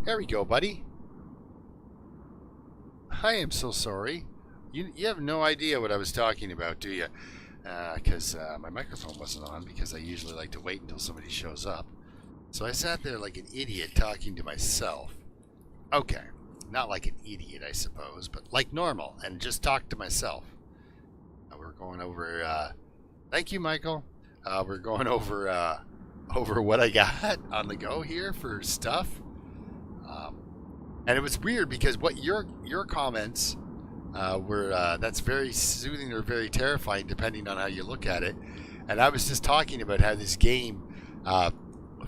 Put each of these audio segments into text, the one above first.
There we go, buddy. I am so sorry. You have no idea what I was talking about, do you? Because my microphone wasn't on, because I usually like to wait until somebody shows up. So I sat there like an idiot talking to myself. Okay, not like an idiot, I suppose, but like normal, and just talk to myself. We're going over, thank you, Michael. We're going over, over what I got on the go here for stuff. And it was weird because what your comments were, that's very soothing or very terrifying depending on how you look at it. And I was just talking about how this game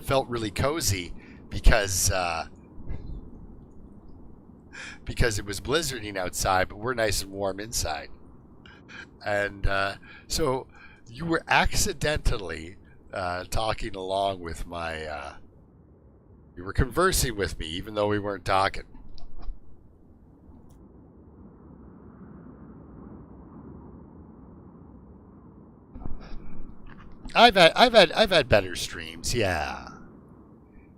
felt really cozy because it was blizzarding outside, but we're nice and warm inside. And so you were accidentally talking along with my... you were conversing with me, even though we weren't talking. I've had better streams, yeah.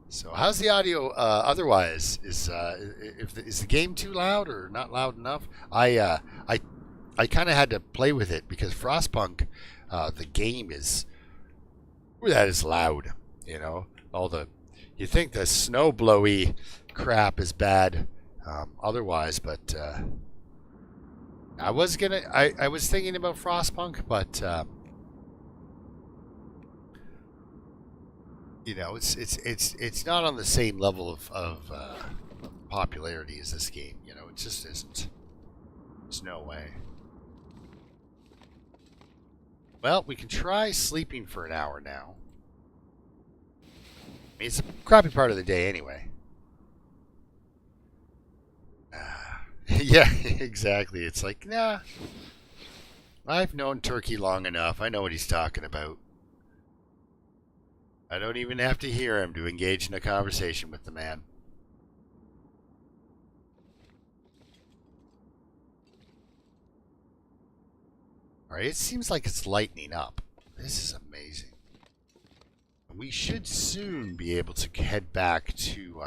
So how's the audio otherwise? Is the game too loud or not loud enough? I kind of had to play with it because Frostpunk, the game is that is loud. You know, you think the snow blowy crap is bad otherwise, but I was thinking about Frostpunk, but you know, it's not on the same level of popularity as this game. You know, it just isn't. There's no way. Well, we can try sleeping for an hour now. I mean, it's a crappy part of the day anyway. Yeah, exactly. It's like, nah. I've known Turkey long enough. I know what he's talking about. I don't even have to hear him to engage in a conversation with the man. Alright, it seems like it's lightening up. This is amazing. We should soon be able to head back to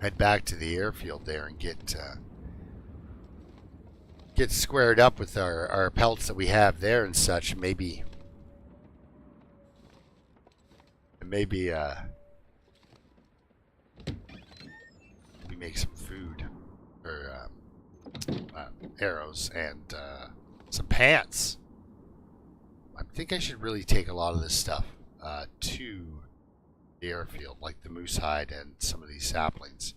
the airfield there and get squared up with our pelts that we have there and such. Maybe we make some food or arrows and some pants. I think I should really take a lot of this stuff to the airfield, like the moose hide and some of these saplings.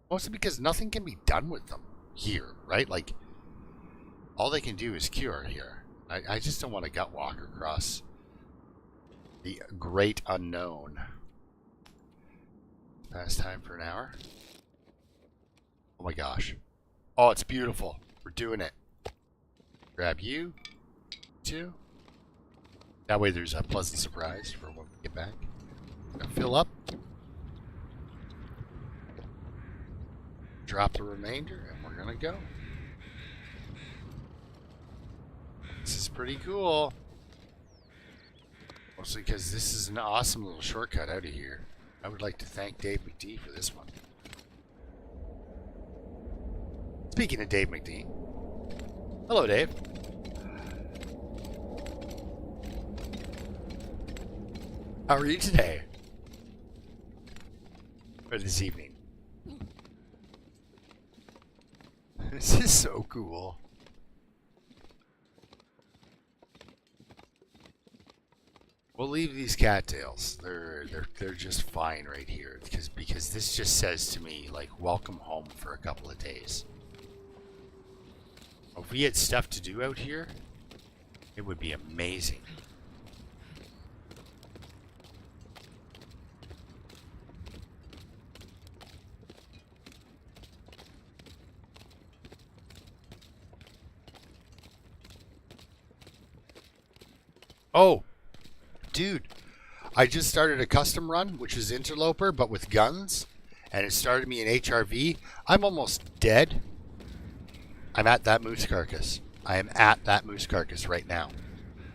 Mostly because nothing can be done with them here, right? Like, all they can do is cure here. I just don't want to gut walk across the great unknown. Past time for an hour. Oh my gosh. Oh, it's beautiful. We're doing it. Grab you. Two. That way there's a pleasant surprise for when we get back. Gonna fill up. Drop the remainder, and we're gonna go. This is pretty cool. Mostly because this is an awesome little shortcut out of here. I would like to thank Dave McD for this one. Speaking of Dave McD. Hello, Dave. How are you today? Or this evening? This is so cool. We'll leave these cattails. They're just fine right here because this just says to me like welcome home for a couple of days. If we had stuff to do out here, it would be amazing. Oh, dude, I just started a custom run, which is Interloper, but with guns, and it started me in HRV. I'm almost dead. I'm at that moose carcass. I am at that moose carcass right now.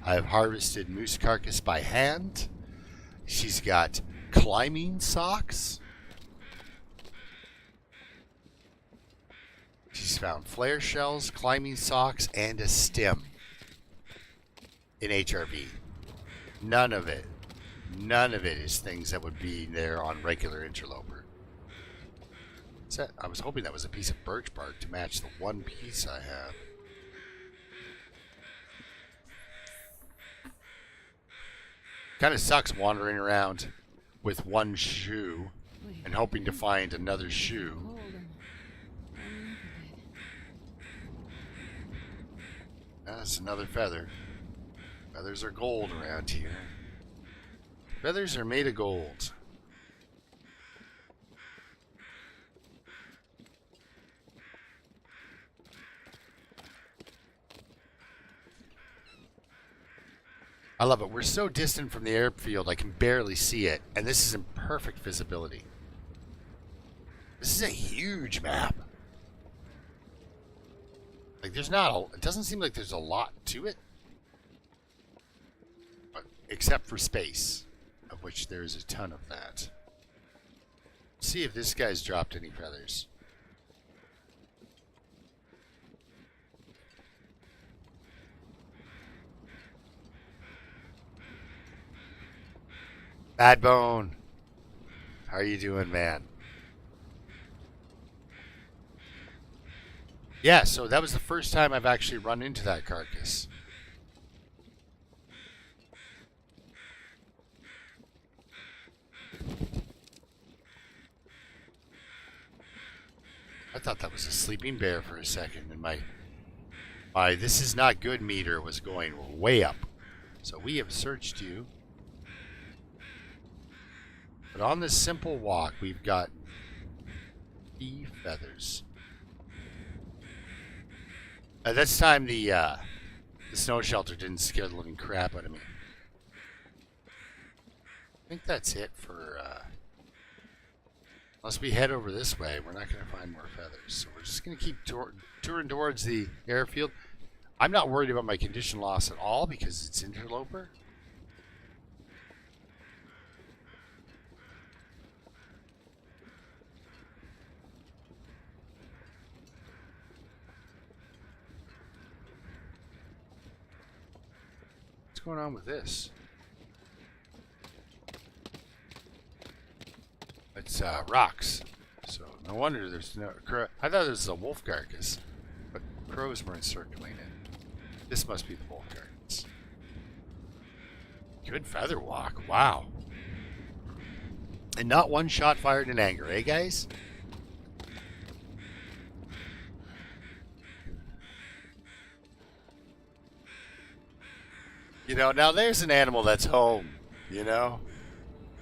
I have harvested moose carcass by hand. She's got climbing socks. She's found flare shells, climbing socks, and a stem in HRV. None of it is things that would be there on regular interloper. I was hoping that was a piece of birch bark to match the one piece I have. Kind of sucks wandering around with one shoe and hoping to find another shoe. That's another feather. Feathers are gold around here. Feathers are made of gold. I love it. We're so distant from the airfield, I can barely see it. And this is in perfect visibility. This is a huge map. Like, there's not a... It doesn't seem like there's a lot to it. Except for space, of which there's a ton of that. Let's see if this guy's dropped any feathers. Bad Bone, how are you doing, man? Yeah, so that was the first time I've actually run into that carcass. I thought that was a sleeping bear for a second, and my this is not good meter was going way up. So we have searched you. But on this simple walk, we've got 3 feathers. At this time, the snow shelter didn't scare the living crap out of me. I think that's it for... unless we head over this way, we're not going to find more feathers. So we're just going to keep touring towards the airfield. I'm not worried about my condition loss at all because it's interloper. What's going on with this? It's rocks. So no wonder there's no crow. I thought this was a wolf carcass, but crows weren't circulating. This must be the wolf carcass. Good feather walk. Wow. And not one shot fired in anger, eh, guys? You know, now there's an animal that's home, you know?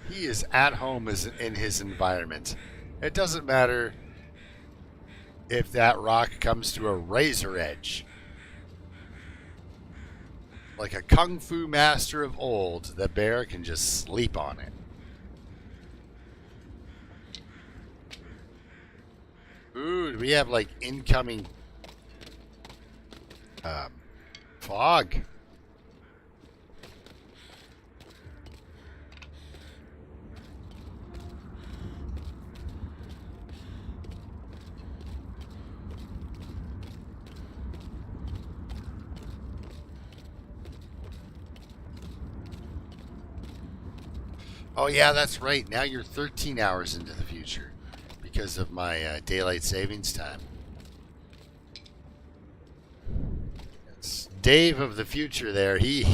He is at home in his environment. It doesn't matter if that rock comes to a razor edge. Like a kung fu master of old, the bear can just sleep on it. Ooh, do we have like incoming fog? Oh yeah, that's right. Now you're 13 hours into the future because of my daylight savings time. It's Dave of the future there. He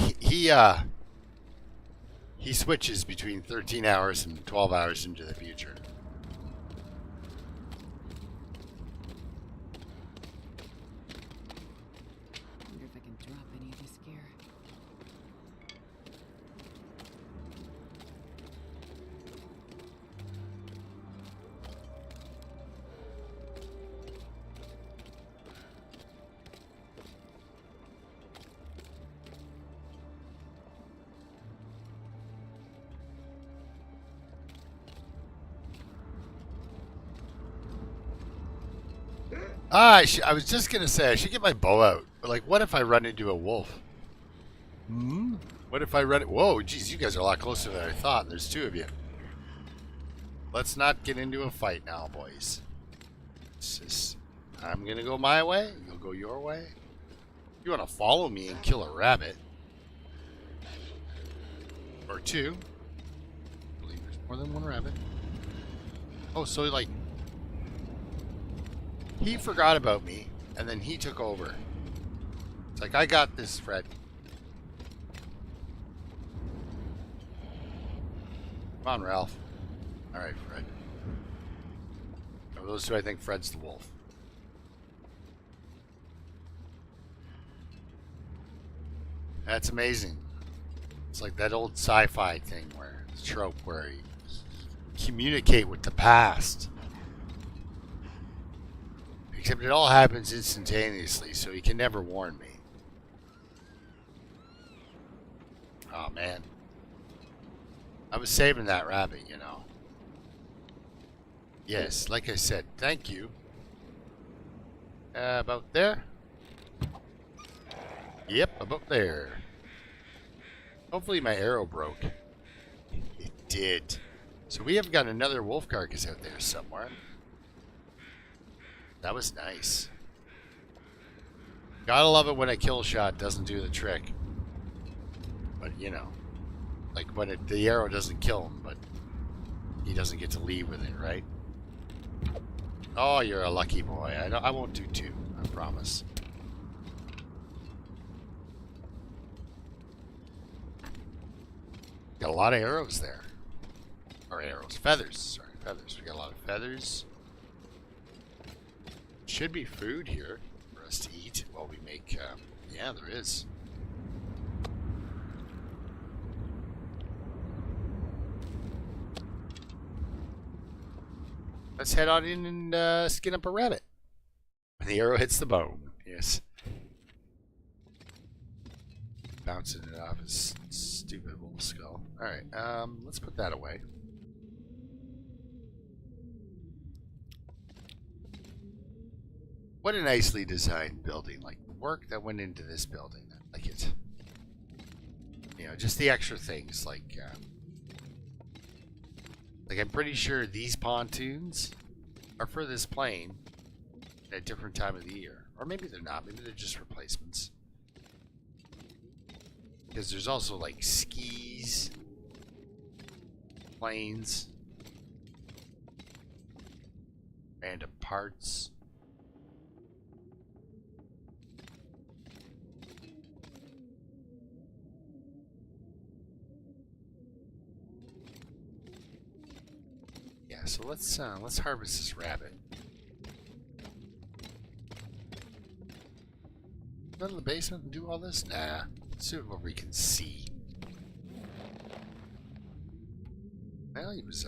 switches between 13 hours and 12 hours into the future. I wonder if I can drop any of this gear. I was just gonna say I should get my bow out. But like, what if I run into a wolf? Hmm. What if I run it? Whoa, geez, you guys are a lot closer than I thought. There's two of you. Let's not get into a fight now, boys. It's just, I'm gonna go my way. You'll go your way. You want to follow me and kill a rabbit or two? I believe there's more than one rabbit. Oh, so like he forgot about me and then he took over. It's like, I got this, Fred. Come on, Ralph. All right, Fred. Of those two, I think Fred's the wolf. That's amazing. It's like that old sci-fi thing where the trope where you communicate with the past. Except it all happens instantaneously, so he can never warn me. Oh man. I was saving that rabbit, you know. Yes, like I said, thank you. About there? Yep, about there. Hopefully my arrow broke. It did. So we have got another wolf carcass out there somewhere. That was nice. Gotta love it when a kill shot doesn't do the trick. But, you know. Like when the arrow doesn't kill him, but he doesn't get to leave with it, right? Oh, you're a lucky boy. I won't do two, I promise. Got a lot of arrows there. Or arrows. Feathers. Sorry, feathers. We got a lot of feathers. Should be food here for us to eat while we make... yeah, there is. Let's head on in and skin up a rabbit. When the arrow hits the bone. Yes. Bouncing it off his stupid little skull. Alright, let's put that away. What a nicely designed building. Like, the work that went into this building. I like it. You know, just the extra things. Like I'm pretty sure these pontoons are for this plane at a different time of the year. Or maybe they're not. Maybe they're just replacements. Because there's also like skis, planes, random parts. Yeah, so let's harvest this rabbit. Go to the basement and do all this? Nah. Let's do what we can see. Well, he was,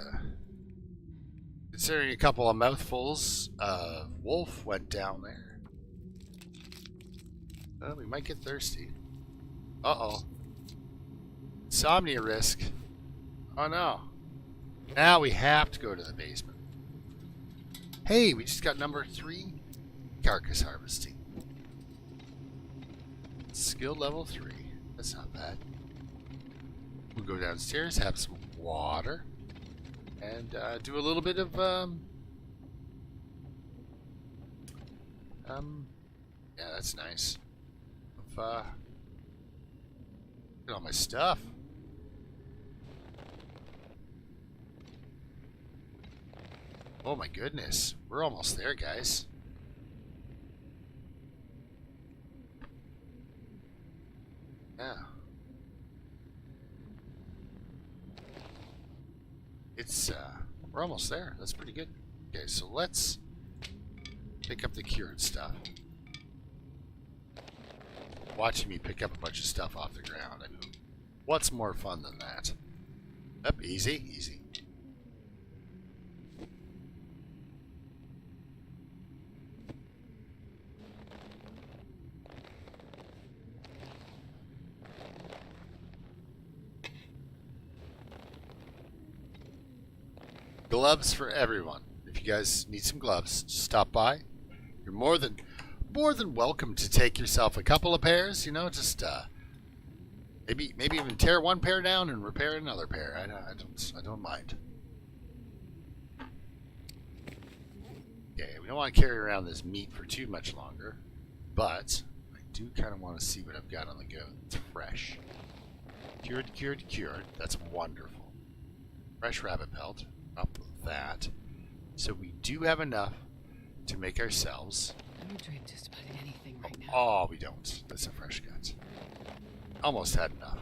considering a couple of mouthfuls of wolf went down there. Well, we might get thirsty. Uh-oh. Insomnia risk. Oh, no. Now we have to go to the basement. Hey, we just got number 3 carcass harvesting. Skill level 3. That's not bad. We'll go downstairs, have some water, and do a little bit of yeah, that's nice. Look at all my stuff. Oh my goodness, we're almost there, guys. Yeah. It's, we're almost there. That's pretty good. Okay, so let's pick up the cured stuff. Watching me pick up a bunch of stuff off the ground. I mean, what's more fun than that? Up, easy, easy. Gloves for everyone. If you guys need some gloves, just stop by. You're more than welcome to take yourself a couple of pairs. You know, just maybe even tear one pair down and repair another pair. I don't mind. Okay, we don't want to carry around this meat for too much longer, but I do kind of want to see what I've got on the go. It's fresh. Cured, cured, cured. That's wonderful. Fresh rabbit pelt. Up with that. So we do have enough to make ourselves. I would trade just about anything right now. Oh, we don't. That's a fresh cut. Almost had enough.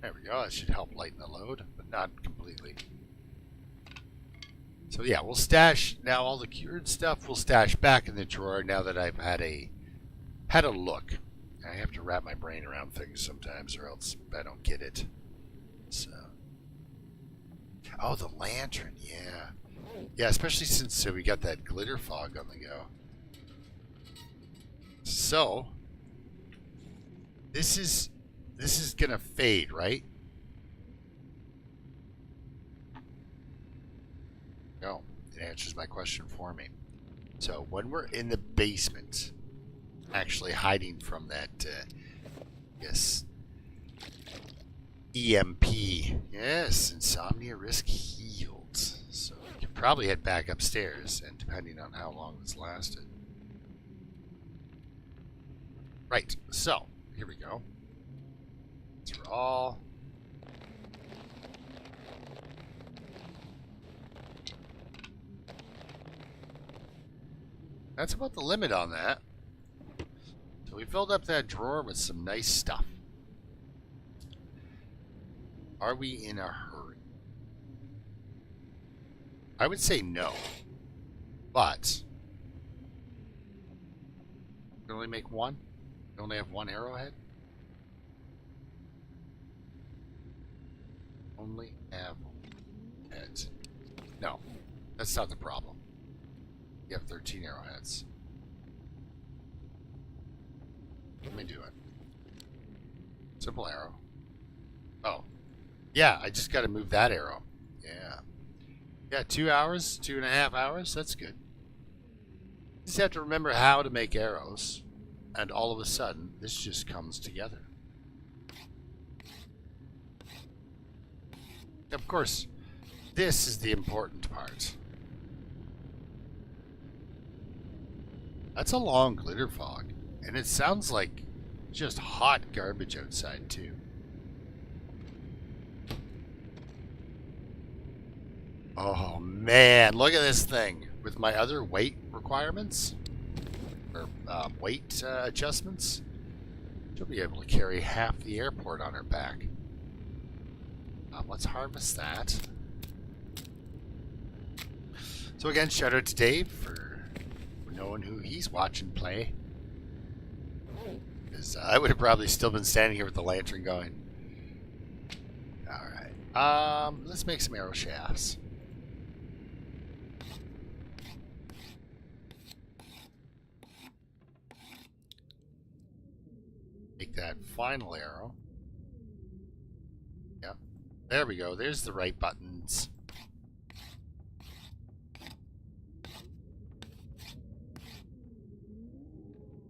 There we go. That should help lighten the load, but not completely. So yeah, we'll stash now all the cured stuff. We'll stash back in the drawer now that I've had a look. I have to wrap my brain around things sometimes, or else I don't get it. So, oh, the lantern, yeah, yeah. Especially since we got that glitter fog on the go. So this is gonna fade, right? No, it answers my question for me. So when we're in the basement, actually hiding from that, yes, EMP, yes, insomnia risk healed. So we can probably head back upstairs, and depending on how long this lasted. Right, so here we go. These are all. That's about the limit on that. So we filled up that drawer with some nice stuff. Are we in a hurry? I would say no. But we can only make one. We only have one arrowhead. Only have heads. No, that's not the problem. You have 13 arrowheads. Let me do it. Simple arrow. Oh. Yeah, I just got to move that arrow. Yeah. Yeah, 2 hours, 2.5 hours. That's good. You just have to remember how to make arrows. And all of a sudden, this just comes together. Of course, this is the important part. That's a long glitter fog. And it sounds like just hot garbage outside, too. Oh, man. Look at this thing. With my other weight requirements, or weight adjustments, she'll be able to carry half the airport on her back. Let's harvest that. So again, shout out to Dave for knowing who he's watching play. Because I would have probably still been standing here with the lantern going. Alright. Let's make some arrow shafts. Make that final arrow. Yep. There we go. There's the right buttons.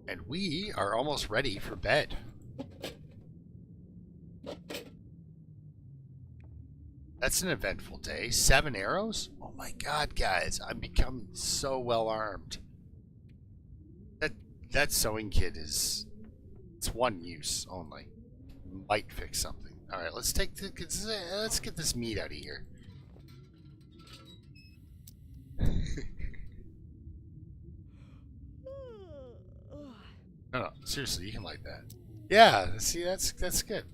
And we are almost ready for bed. That's an eventful day. 7 arrows? Oh my god, guys. I'm becoming so well armed. That sewing kit is... It's one use only. Might fix something. Alright, let's get this meat out of here. No, seriously, you can like that. Yeah, see, that's good.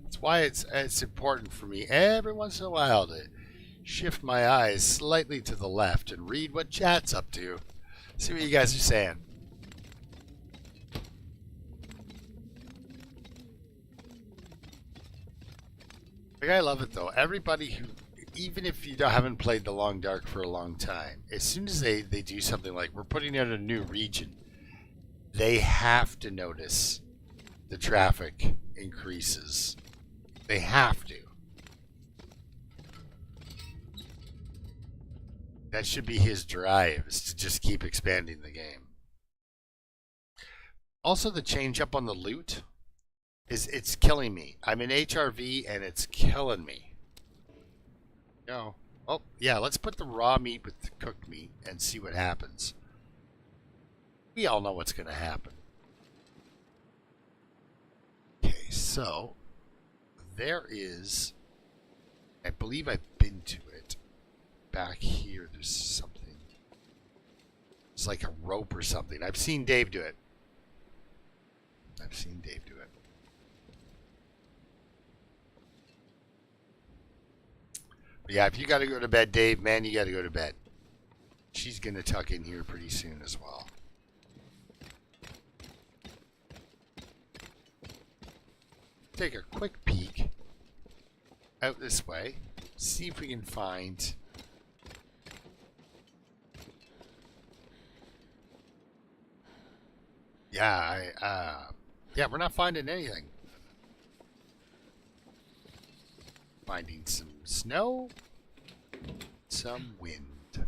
That's why it's important for me every once in a while to shift my eyes slightly to the left and read what chat's up to. See what you guys are saying. Like, I love it though. Everybody who, even if you haven't played The Long Dark for a long time, as soon as they do something like we're putting out a new region, they have to notice the traffic increases. They have to. That should be his drive, is to just keep expanding the game. Also, the change up on the loot it's killing me. I'm in HRV and it's killing me. No. Oh, yeah, let's put the raw meat with the cooked meat and see what happens. We all know what's going to happen. Okay, so there is, I believe I've been to it. Back here, there's something. It's like a rope or something. I've seen Dave do it. But yeah, if you got to go to bed, Dave, man, you got to go to bed. She's going to tuck in here pretty soon as well. Take a quick peek out this way. See if we can find... Yeah, yeah, we're not finding anything. Finding some snow, some wind.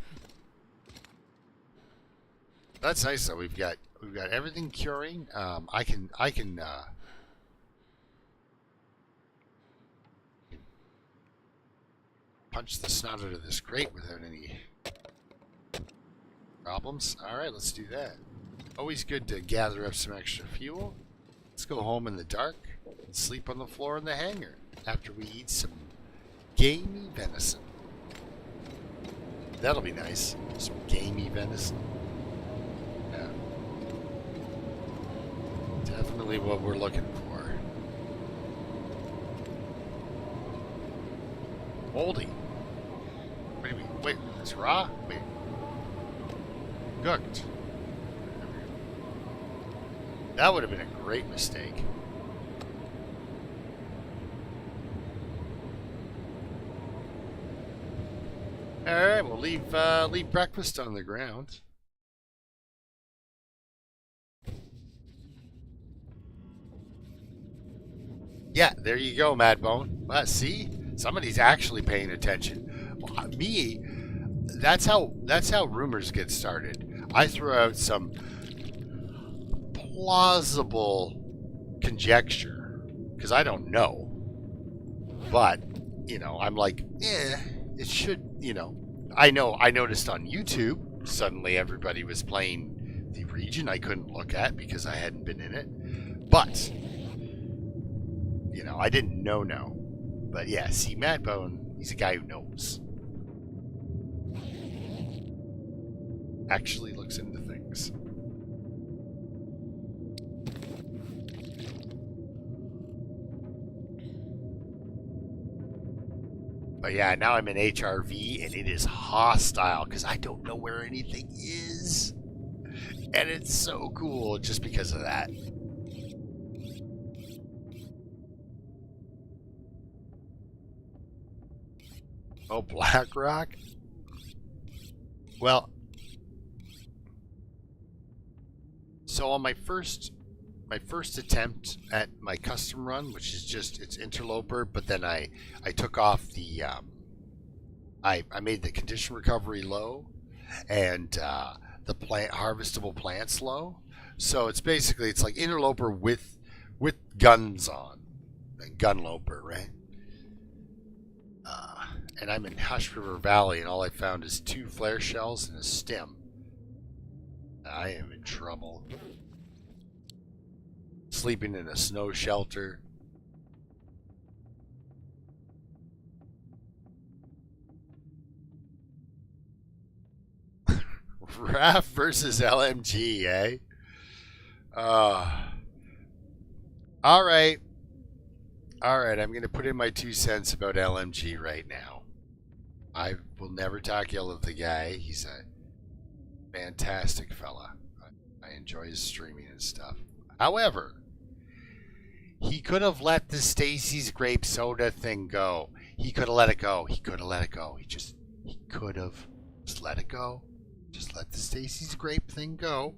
That's nice though. We've got everything curing. I can punch the snot out of this crate without any problems. All right, let's do that. Always good to gather up some extra fuel. Let's go home in the dark and sleep on the floor in the hangar after we eat some gamey venison. That'll be nice. Some gamey venison. Yeah. Definitely what we're looking for. Moldy. What do you mean? Wait, it's raw? Wait. Cooked. That would have been a great mistake. All right, we'll leave breakfast on the ground. Yeah, there you go, Madbone. See, somebody's actually paying attention. Well, me, that's how rumors get started. I throw out some plausible conjecture because I don't know, but you know, I'm like, it should, you know. I noticed on YouTube suddenly everybody was playing the region I couldn't look at because I hadn't been in it, but you know, I didn't know. But yeah, see, Madbone, he's a guy who knows, actually looks into things. But yeah, now I'm in HRV and it is hostile because I don't know where anything is. And it's so cool just because of that. Oh, BlackRock? Well, so on my first attempt at my custom run, which is just, it's interloper, but then I took off the I made the condition recovery low and the harvestable plants low. So it's basically, it's like interloper with guns on, and gunloper, right? And I'm in Hush River Valley, and all I found is 2 flare shells and a stem. I am in trouble. Sleeping in a snow shelter. RAF versus LMG, eh? Alright. Alright, I'm going to put in my 2 cents about LMG right now. I will never talk ill of the guy. He's a fantastic fella. I enjoy his streaming and stuff. However, he could have let the Stacy's grape soda thing go. He could have let it go. He could have let it go. He could have just let it go. Just let the Stacy's grape thing go.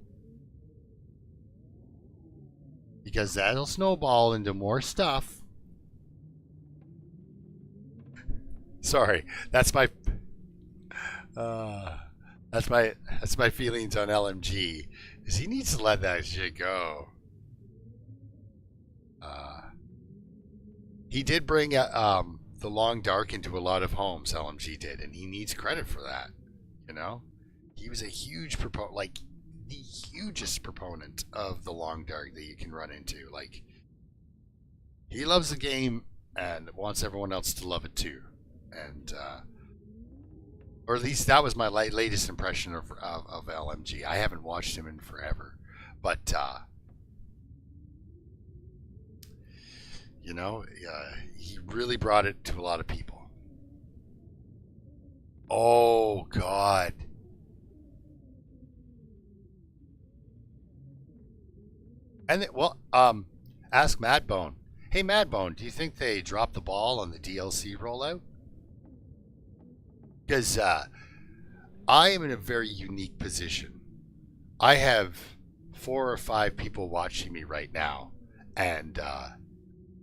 Because that'll snowball into more stuff. Sorry, that's my Uh, that's my feelings on LMG. Is he needs to let that shit go. Uh, he did bring the long dark into a lot of homes. LMG did, and he needs credit for that. You know, he was a huge proponent, like the hugest proponent of the long dark that you can run into. Like, he loves the game and wants everyone else to love it too. And or at least that was my latest impression of LMG. I haven't watched him in forever, but you know, he really brought it to a lot of people. Oh God. And ask Madbone. Hey Madbone, do you think they dropped the ball on the DLC rollout? Because I am in a very unique position. I have 4 or 5 people watching me right now, and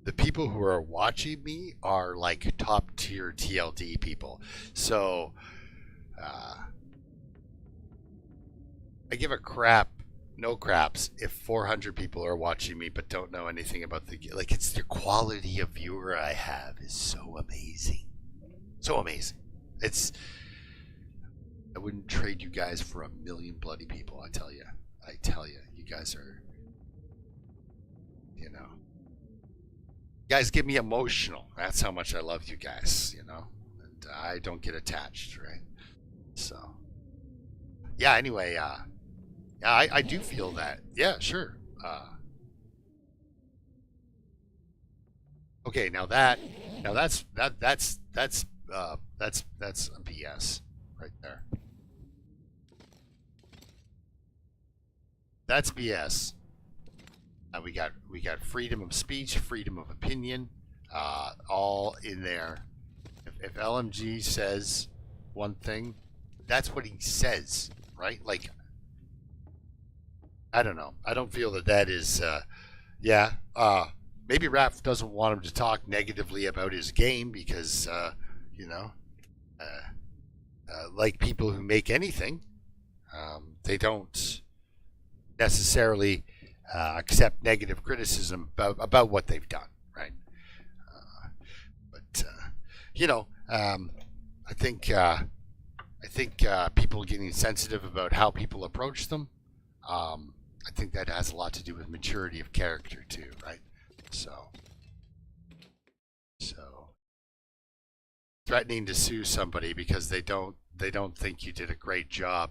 the people who are watching me are like top tier TLD people. So I give a crap, no craps, if 400 people are watching me but don't know anything about the game. Like, it's the quality of viewer I have is so amazing, so amazing. I wouldn't trade you guys for a million bloody people. I tell you, you guys are, you know, you guys get me emotional. That's how much I love you guys, you know, and I don't get attached, right? So, yeah. Anyway, I do feel that. Yeah, sure. Okay, that's a BS right there. That's BS. We got freedom of speech, freedom of opinion, all in there. If LMG says one thing, that's what he says, right? Like, I don't know. I don't feel that is. Yeah. Maybe Raph doesn't want him to talk negatively about his game because, you know, like people who make anything, they don't necessarily accept negative criticism about what they've done, right? But you know, I think people getting sensitive about how people approach them. I think that has a lot to do with maturity of character too, right? So threatening to sue somebody because they don't think you did a great job.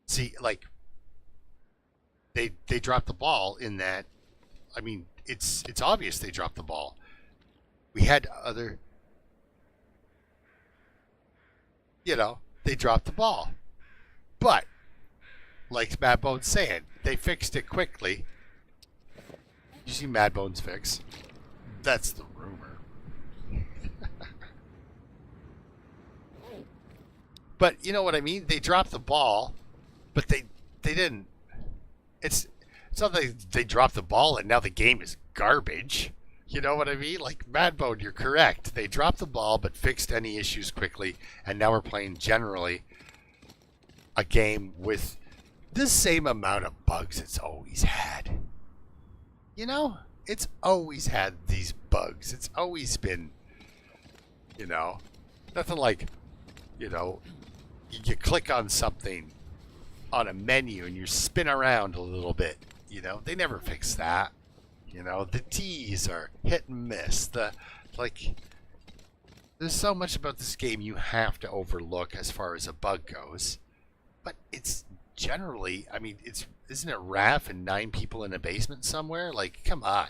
See, like, they dropped the ball in that. I mean, it's obvious they dropped the ball. We had other, you know, they dropped the ball, but like Madbone's saying, they fixed it quickly. You see Madbone's fix? That's the rumor. But you know what I mean? They dropped the ball, but they didn't. It's not that they dropped the ball and now the game is garbage. You know what I mean? Like, Madbone, you're correct. They dropped the ball but fixed any issues quickly, and now we're playing generally a game with the same amount of bugs it's always had. You know? It's always had these bugs. It's always been, you know, nothing like, you know, you click on something on a menu and you spin around a little bit. You know, they never fix that. You know, the T's are hit and miss. There's so much about this game you have to overlook as far as a bug goes. But it's generally, I mean, isn't it Raph and 9 people in a basement somewhere? Like, come on.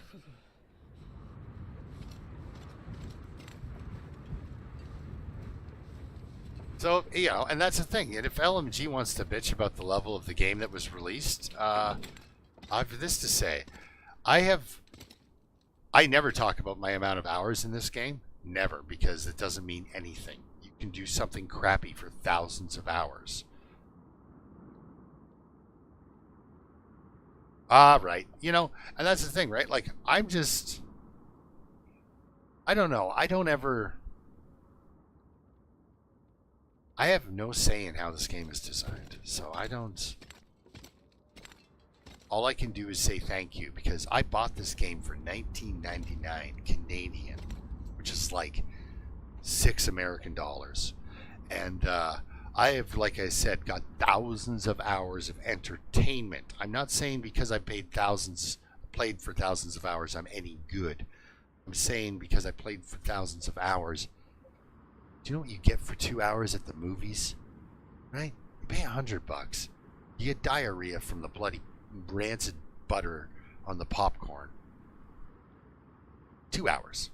So, you know, and that's the thing. And if LMG wants to bitch about the level of the game that was released, I have this to say. I never talk about my amount of hours in this game. Never, because it doesn't mean anything. You can do something crappy for thousands of hours. Right. You know, and that's the thing, right? Like, I don't know. I don't ever... I have no say in how this game is designed, so I don't. All I can do is say thank you because I bought this game for $19.99 Canadian, which is like $6 American, and I have, like I said, got thousands of hours of entertainment. I'm not saying because I played for thousands of hours, I'm any good. I'm saying because I played for thousands of hours. Do you know what you get for 2 hours at the movies? Right? You pay $100. You get diarrhea from the bloody rancid butter on the popcorn. 2 hours,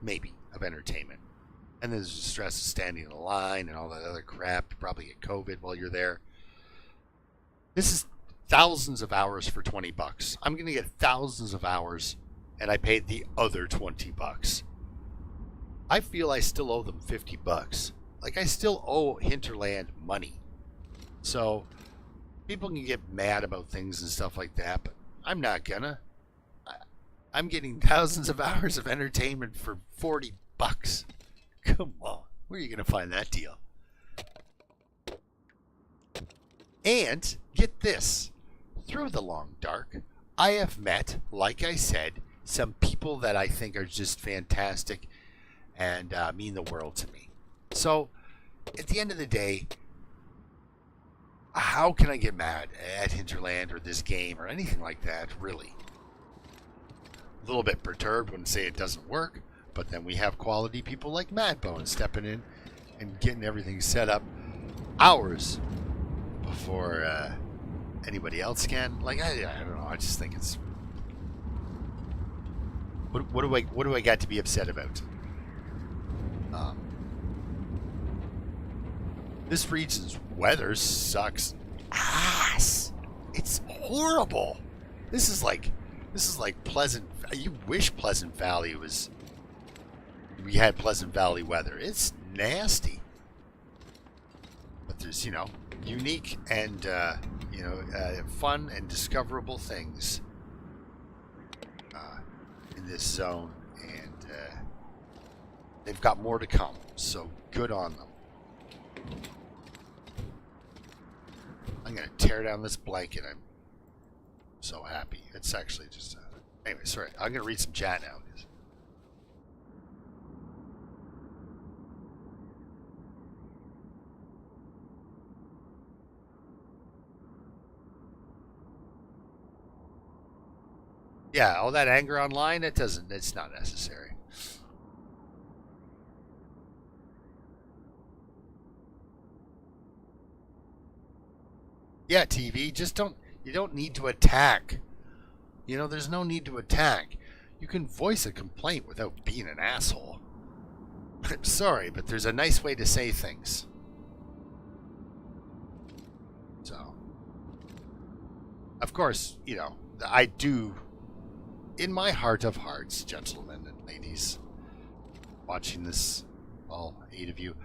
maybe, of entertainment. And then there's the stress of standing in a line and all that other crap. You probably get COVID while you're there. This is thousands of hours for $20. I'm going to get thousands of hours, and I paid the other $20. I feel I still owe them $50. Like, I still owe Hinterland money. So people can get mad about things and stuff like that, but I'm not gonna. I'm getting thousands of hours of entertainment for $40. Come on, where are you gonna find that deal? And get this, through the long dark, I have met, like I said, some people that I think are just fantastic and mean the world to me. So, at the end of the day, how can I get mad at Hinterland or this game or anything like that, really? A little bit perturbed when say it doesn't work, but then we have quality people like Madbone stepping in and getting everything set up hours before anybody else can. Like, I don't know, I just think it's... What do I got to be upset about? This region's weather sucks ass. It's horrible. This is like Pleasant. You wish Pleasant Valley was. We had Pleasant Valley weather. It's nasty. But there's unique and fun and discoverable things in this zone, and they've got more to come. So good on them. I'm going to tear down this blanket. I'm so happy. It's actually just... anyway, sorry. I'm going to read some chat now. Yeah, all that anger online, it's not necessary. Yeah, TV, you don't need to attack. There's no need to attack. You can voice a complaint without being an asshole. I'm sorry, but there's a nice way to say things. So, of course, I do, in my heart of hearts, gentlemen and ladies, watching this, all 8 of you,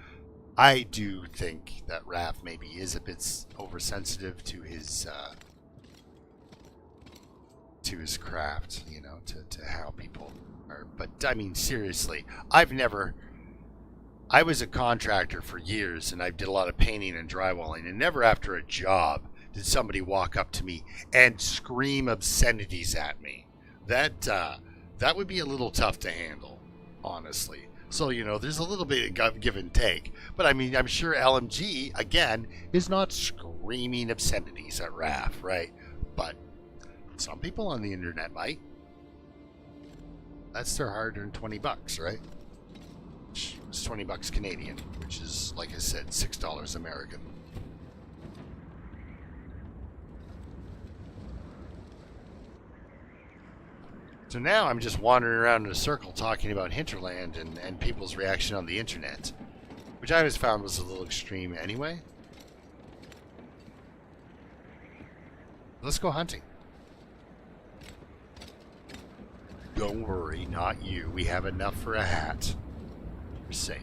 I do think that Raph maybe is a bit oversensitive to his craft, to how people are. But I mean, seriously, I was a contractor for years, and I did a lot of painting and drywalling, and never after a job did somebody walk up to me and scream obscenities at me. That would be a little tough to handle, honestly. So, there's a little bit of give and take. But, I mean, I'm sure LMG, again, is not screaming obscenities at Raph, right? But some people on the internet might. That's their hard-earned $20, right? It's $20 Canadian, which is, like I said, $6 American. So now I'm just wandering around in a circle talking about Hinterland and people's reaction on the internet, which I always found was a little extreme anyway. Let's go hunting. Don't worry, not you. We have enough for a hat. We're safe.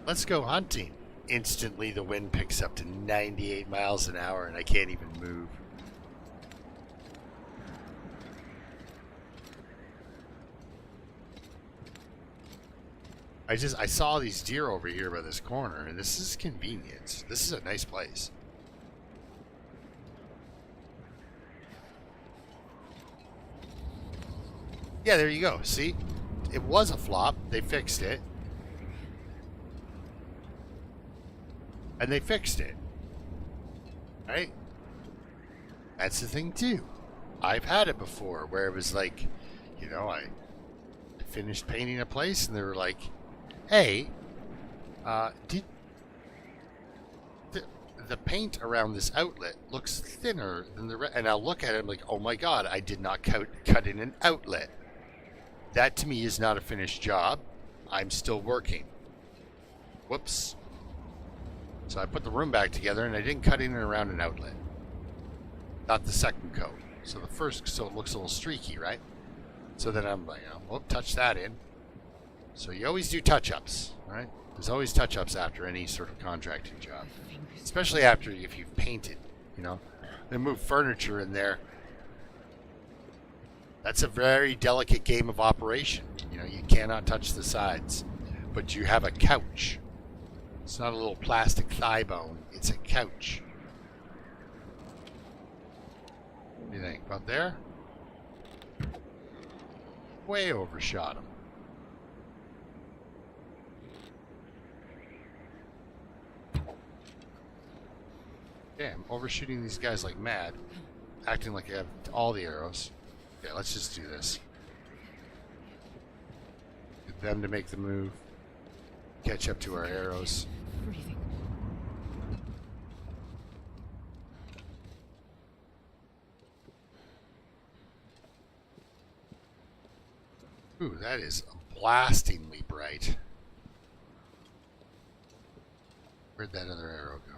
Let's go hunting. Instantly, the wind picks up to 98 miles an hour, and I can't even move. I saw these deer over here by this corner, and this is convenient. This is a nice place. Yeah, there you go. See? It was a flop. They fixed it. And they fixed it. Right? That's the thing, too. I've had it before where it was like, you know, I finished painting a place and they were like, hey, did the paint around this outlet looks thinner than the rest? And I'll look at it, I'm like, oh my God, I did not cut in an outlet. That to me is not a finished job. I'm still working. Whoops. So I put the room back together and I didn't cut in and around an outlet. Not the second coat. So the first, so it looks a little streaky, right? So then I'm like, oh, touch that in. So you always do touch-ups, right? There's always touch-ups after any sort of contracting job. Especially after if you've painted, you know. Then move furniture in there. That's a very delicate game of operation. You know, you cannot touch the sides. But you have a couch. It's not a little plastic thigh bone. It's a couch. What do you think? About there? Way overshot him. Yeah, I'm overshooting these guys like mad. Acting like I have all the arrows. Yeah, let's just do this. Get them to make the move. Catch up to our arrows. Breathing. Ooh, that is blastingly bright. Where'd that other arrow go?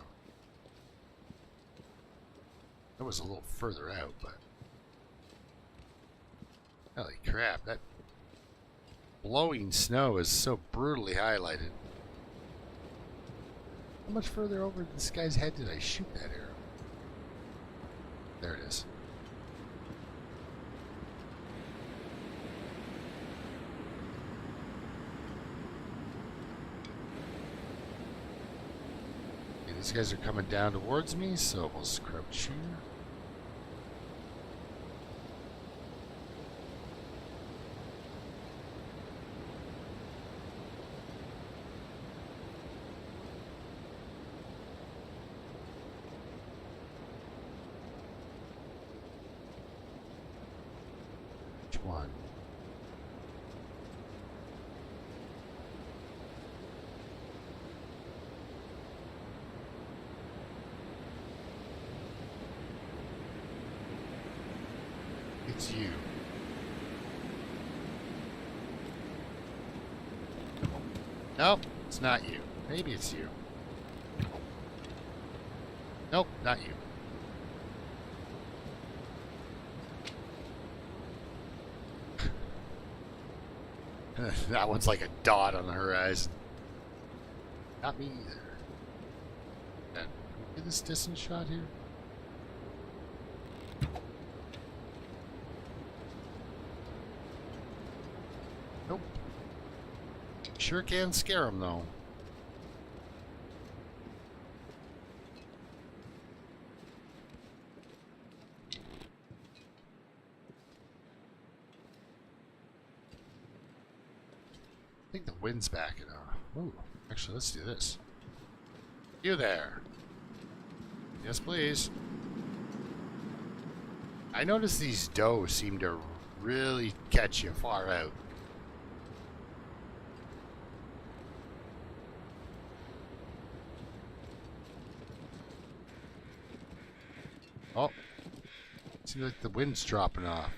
That was a little further out, but... Holy crap, that blowing snow is so brutally highlighted. How much further over this guy's head did I shoot that arrow? There it is. Okay, these guys are coming down towards me, so we'll crouch here. One. It's you. Nope, it's not you. Maybe it's you. Nope, not you. That one's like a dot on the horizon. Not me either. Can we get this distance shot here? Nope. Sure can scare them though. I think the wind's backing off. Ooh, actually, let's do this. You there. Yes, please. I noticed these doe seem to really catch you far out. Oh. Seems like the wind's dropping off.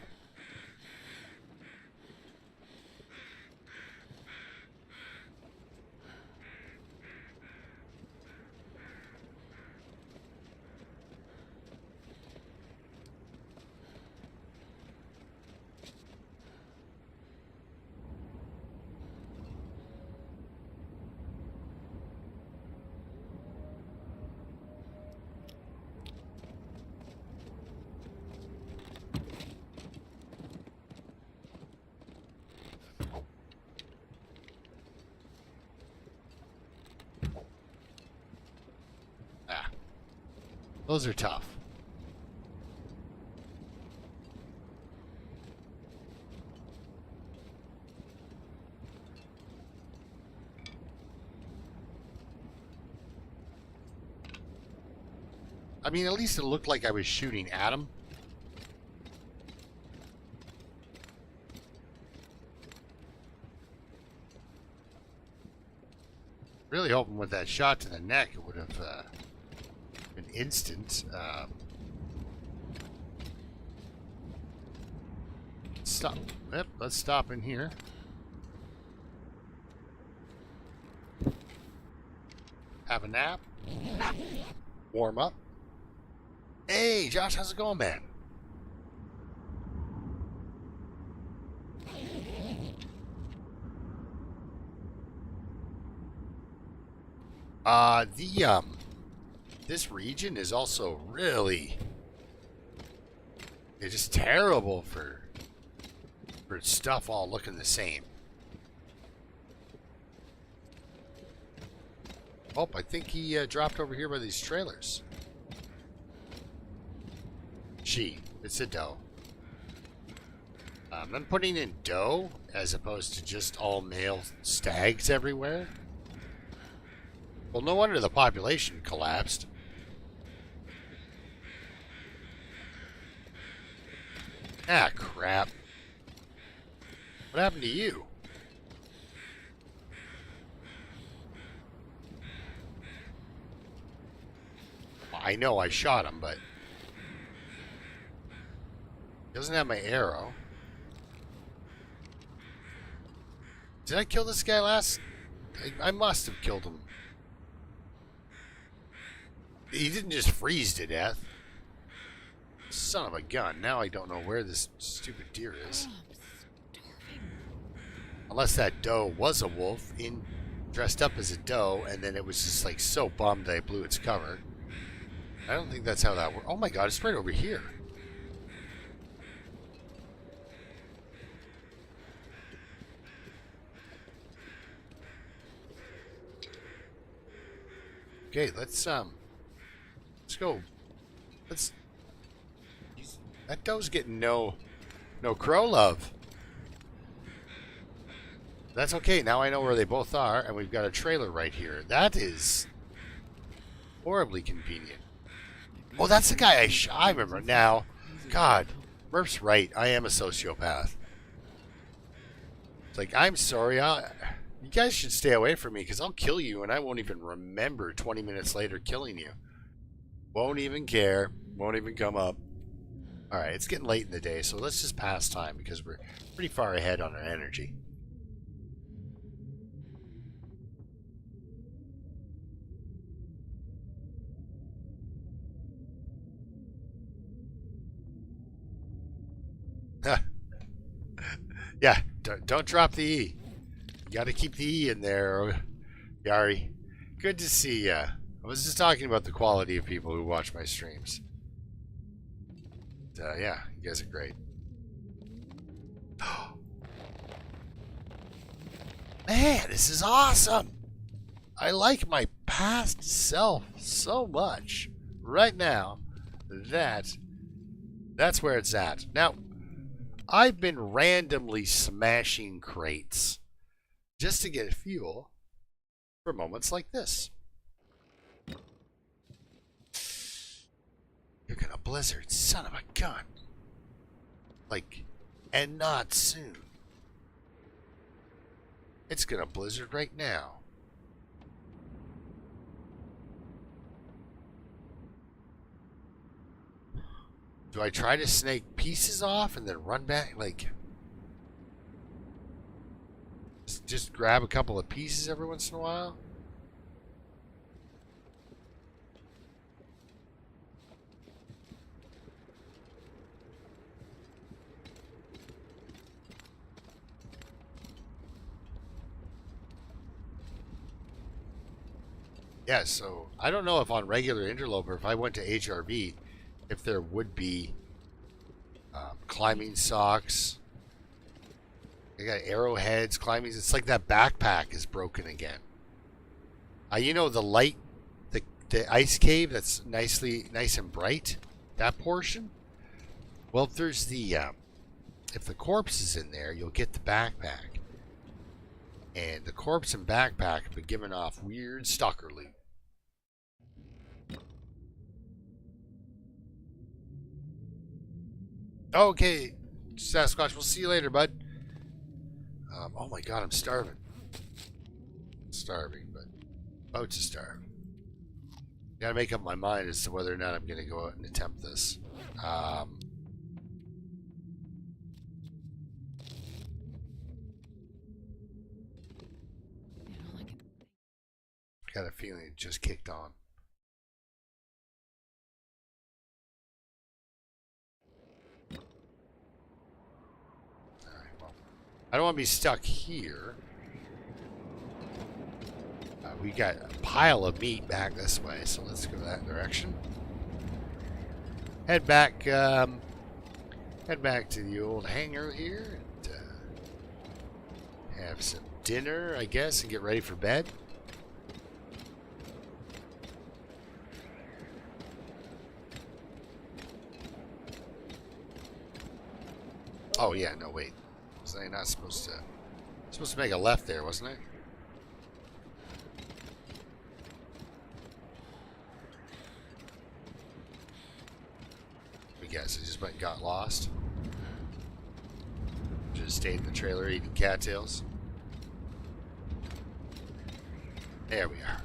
Those are tough. I mean, at least it looked like I was shooting at him. Really hoping with that shot to the neck, it would have been instant. Stop. Yep, let's stop in here. Have a nap. Warm up. Hey, Josh, how's it going, man? This region is also really, it's just terrible for stuff all looking the same. Oh, I think he dropped over here by these trailers. It's a doe. I'm putting in doe as opposed to just all male stags everywhere. Well, no wonder the population collapsed. Ah, crap. What happened to you? I know I shot him, but he doesn't have my arrow. Did I kill this guy last? I must have killed him. He didn't just freeze to death. Son of a gun. Now I don't know where this stupid deer is. Unless that doe was a wolf dressed up as a doe, and then it was just like so bummed that I blew its cover. I don't think that's how that works. Oh my god, it's right over here. Okay, let's go. That doe's getting no crow love. That's okay. Now I know where they both are, and we've got a trailer right here. That is horribly convenient. Oh, that's the guy I remember now. God, Murph's right. I am a sociopath. It's like, I'm sorry. You guys should stay away from me because I'll kill you, and I won't even remember 20 minutes later killing you. Won't even care. Won't even come up. Alright, it's getting late in the day, so let's just pass time because we're pretty far ahead on our energy. Yeah, don't drop the E. You got to keep the E in there, Yari. Good to see ya. I was just talking about the quality of people who watch my streams. Yeah, you guys are great. Man, this is awesome. I like my past self so much. Right now, that's where it's at. Now, I've been randomly smashing crates just to get fuel for moments like this. You're gonna blizzard, son of a gun. Like, and not soon. It's gonna blizzard right now. Do I try to snake pieces off and then run back? Like, just grab a couple of pieces every once in a while? Yeah, so I don't know if on regular interloper, if I went to HRV, if there would be climbing socks. They got arrowheads, climbing. It's like that backpack is broken again. You know, the light, the the ice cave that's nice and bright, that portion. Well, if there's the if the corpse is in there, you'll get the backpack, and the corpse and backpack have been giving off weird stalker loot. Okay, Sasquatch, we'll see you later, bud. Oh my God, I'm starving. Starving, but about to starve. Gotta make up my mind as to whether or not I'm gonna go out and attempt this. I got a feeling it just kicked on. Alright, well, I don't want to be stuck here. We got a pile of meat back this way, so let's go that direction. Head back to the old hangar here and have some dinner, I guess, and get ready for bed. Oh yeah, no wait, was I not supposed to make a left there, wasn't I? Guess I just went and got lost. Just stayed in the trailer eating cattails. There we are.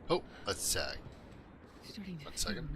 Oh, let's 1 second.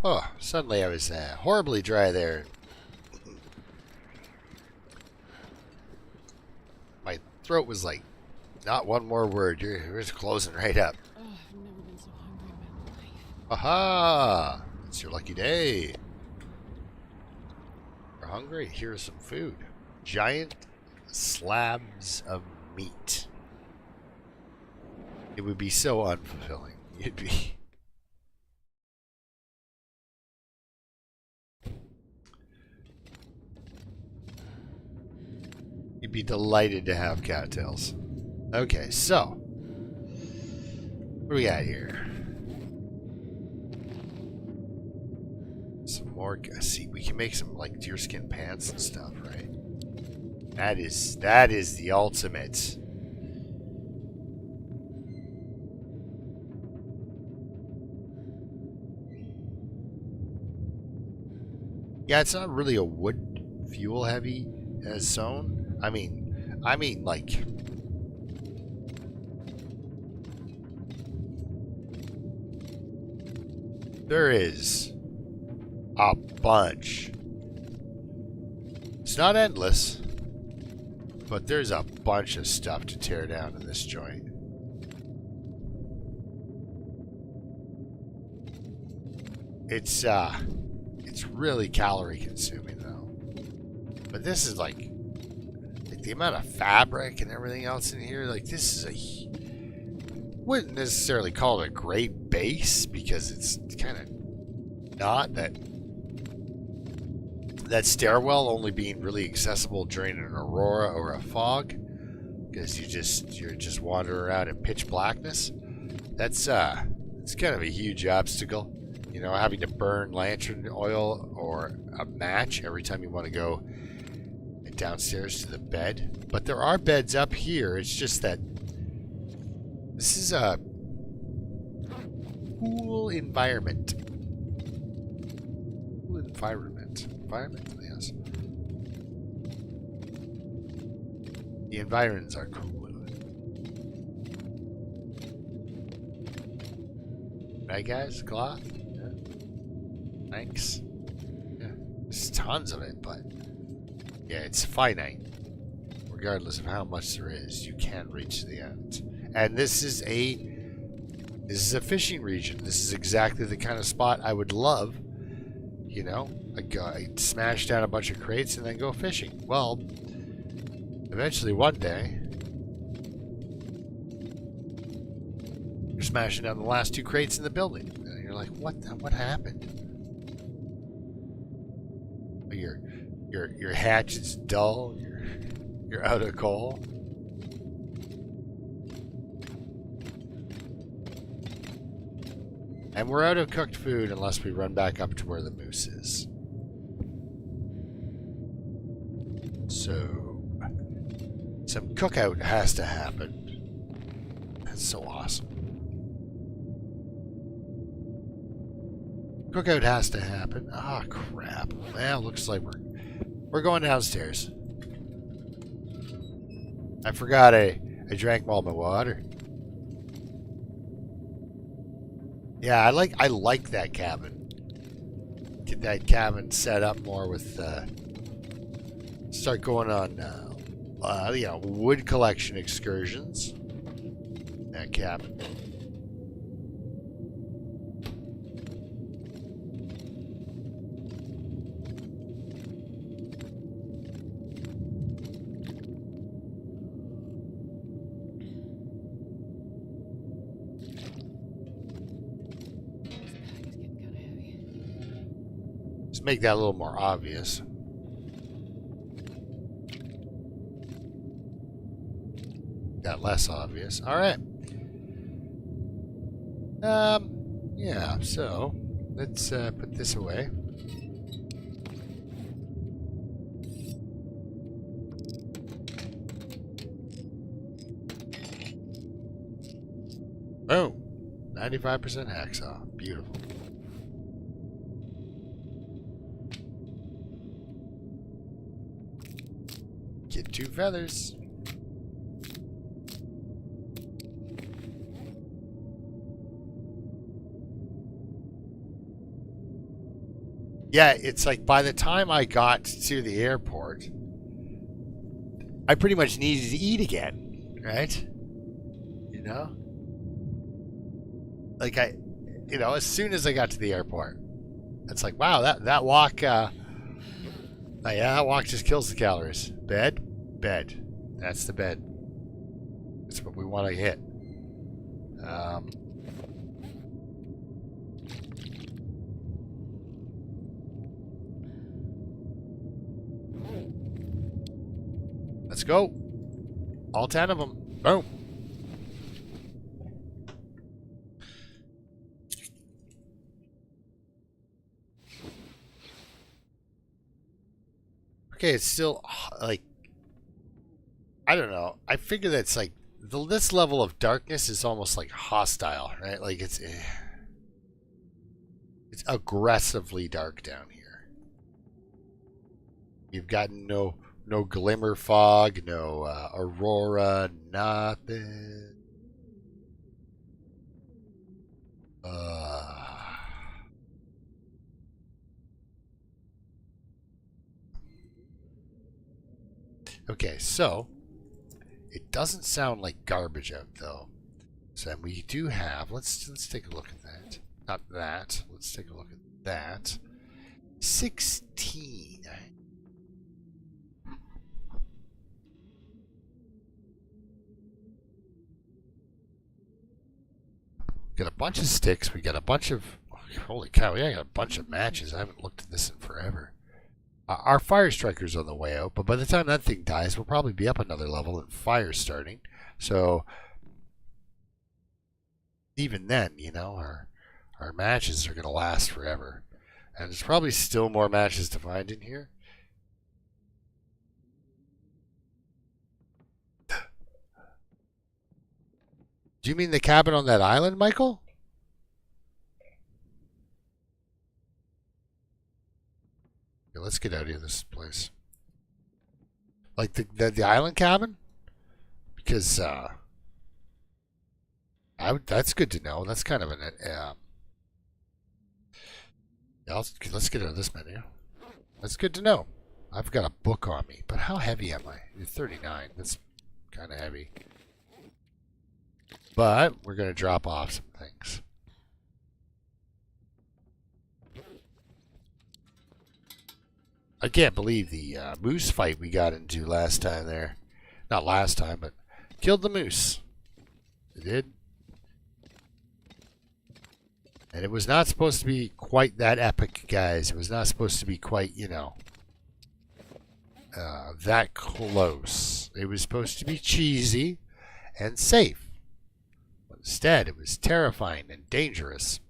Oh, suddenly I was horribly dry there. My throat was like, not one more word. You're just closing right up. Oh, I've never been so hungry in my life. Aha! It's your lucky day. You're hungry? Here's some food. Giant slabs of meat. It would be so unfulfilling. You'd be... You'd be delighted to have cattails. Okay, so what do we got here? Some more. See, we can make some like deerskin pants and stuff, right? That is the ultimate. Yeah, it's not really a wood fuel heavy zone. I mean like there is a bunch. It's not endless, but there's a bunch of stuff to tear down in this joint. It's really calorie consuming though. But this is like the amount of fabric and everything else in here, like this is wouldn't necessarily call it a great base because it's kind of not that stairwell only being really accessible during an aurora or a fog because you're just wandering around in pitch blackness. That's it's kind of a huge obstacle, you know, having to burn lantern oil or a match every time you want to go downstairs to the bed. But there are beds up here. It's just that this is a cool environment. Cool environment. Environment, yes. The environs are cool. Right, guys? Cloth? Yeah. Thanks. Yeah. There's tons of it, but yeah, it's finite. Regardless of how much there is, you can't reach the end. And this is a fishing region. This is exactly the kind of spot I would love. You know, I'd smash down a bunch of crates and then go fishing. Well, eventually one day, you're smashing down the last 2 crates in the building. And you're like, what happened? Your hatch is dull. You're out of coal. And we're out of cooked food unless we run back up to where the moose is. So, some cookout has to happen. That's so awesome. Cookout has to happen. Ah, crap. Well, looks like we're going downstairs. I forgot I drank all my water. Yeah, I like that cabin. Get that cabin set up more with start going on wood collection excursions. That cabin. Make that a little more obvious. That less obvious. All right. Yeah, so let's put this away. Boom. 95% hacksaw. Beautiful. Get 2 feathers. Yeah, it's like by the time I got to the airport, I pretty much needed to eat again, right? You know? Like as soon as I got to the airport, it's like, wow, that walk, yeah, that walk just kills the calories. Bed. That's the bed. That's what we want to hit. Let's go. All 10 of them. Boom. Okay, it's still like, I don't know. I figure that's like this level of darkness is almost like hostile, right? Like it's aggressively dark down here. You've got no glimmer fog, no aurora, nothing. Okay, so it doesn't sound like garbage out though. So we do have. Let's take a look at that. Not that. Let's take a look at that. 16. Got a bunch of sticks. We got a bunch of. Holy cow! Yeah, I got a bunch of matches. I haven't looked at this in forever. Our fire striker's on the way out, but by the time that thing dies, we'll probably be up another level and fire starting. So even then, our matches are going to last forever. And there's probably still more matches to find in here. Do you mean the cabin on that island, Michael? Okay, let's get out of this place. Like the island cabin? Because that's good to know. That's kind of an Yeah, let's get out of this menu. That's good to know. I've got a book on me, but how heavy am I? 39. That's kind of heavy. But we're going to drop off some things. I can't believe the moose fight we got into last time there. Not last time, but killed the moose. It did. And it was not supposed to be quite that epic, guys. It was not supposed to be quite, you know, that close. It was supposed to be cheesy and safe. But instead, it was terrifying and dangerous.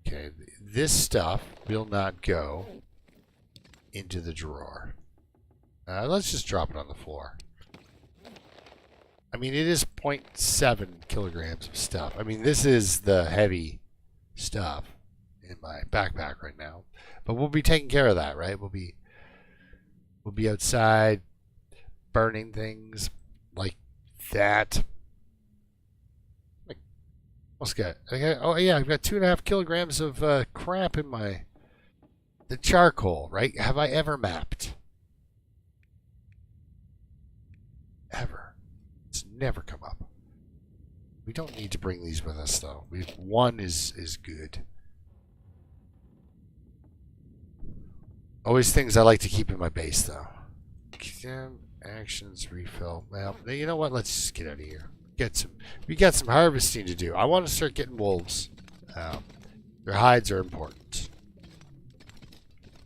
Okay, this stuff will not go into the drawer. Let's just drop it on the floor. I mean, it is 0.7 kilograms of stuff. I mean, this is the heavy stuff in my backpack right now. But we'll be taking care of that, right? We'll be outside burning things like that. What's got? Oh yeah, I've got 2.5 kilograms of crap in the charcoal, right? Have I ever mapped? Ever. It's never come up. We don't need to bring these with us, though. One is good. Always things I like to keep in my base, though. Actions, refill. Well, you know what? Let's just get out of here. We got some harvesting to do. I want to start getting wolves. Their hides are important.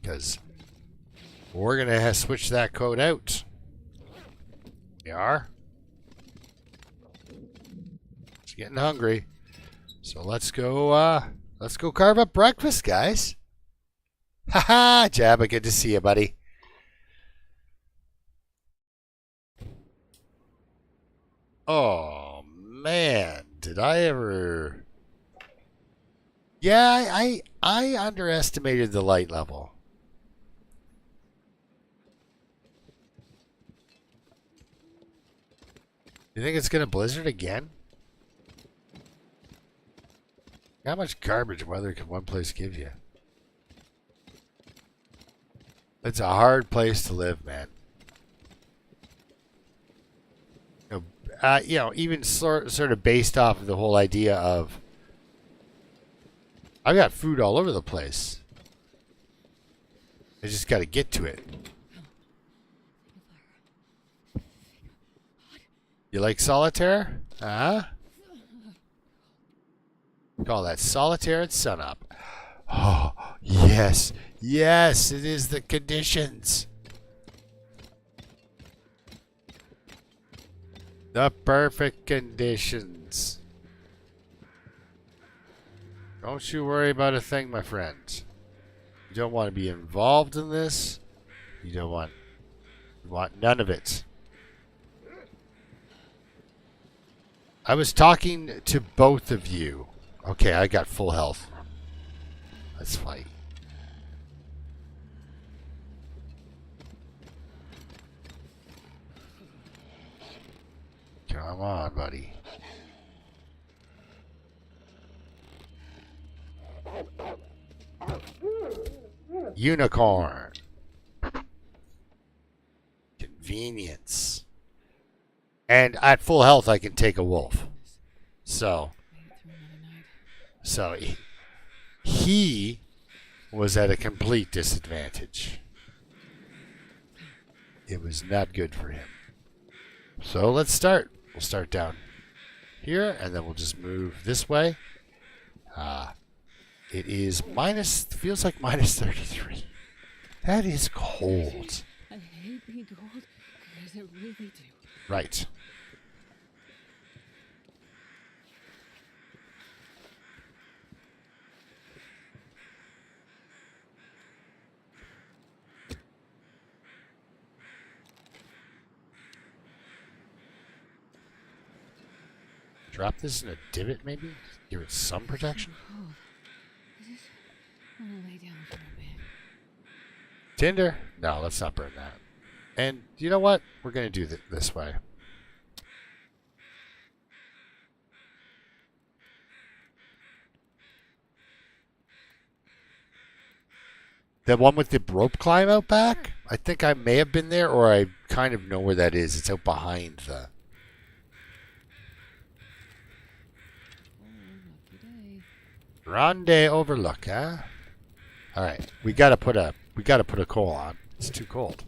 Because we're going to switch that code out. We are. It's getting hungry. So let's go carve up breakfast, guys. Haha, Jabba, good to see you, buddy. Oh, man. Did I ever... Yeah, I underestimated the light level. You think it's going to blizzard again? How much garbage weather can one place give you? It's a hard place to live, man. You know, even sort of based off of the whole idea of I've got food all over the place. I just got to get to it. You like solitaire? Huh? Call that solitaire at sunup. Oh, yes. Yes, it is the conditions. The perfect conditions. Don't you worry about a thing, my friend. You don't want to be involved in this. You want none of it. I was talking to both of you. Okay, I got full health. Let's fight. Come on, buddy. Unicorn. Convenience. And at full health, I can take a wolf. So he was at a complete disadvantage. It was not good for him. So let's start. We'll start down here, and then we'll just move this way. It is feels like minus 33. That is cold. I hate being cold because it really do. Right. Drop this in a divot, maybe? Give it some protection? I just want to lay down for a bit. Tinder? No, let's not burn that. And you know what? We're going to do it this way. The one with the rope climb out back? I think I may have been there, or I kind of know where that is. It's out behind the... Lucky day. Grande Overlook, huh? Alright. We gotta put a coal on. It's too cold.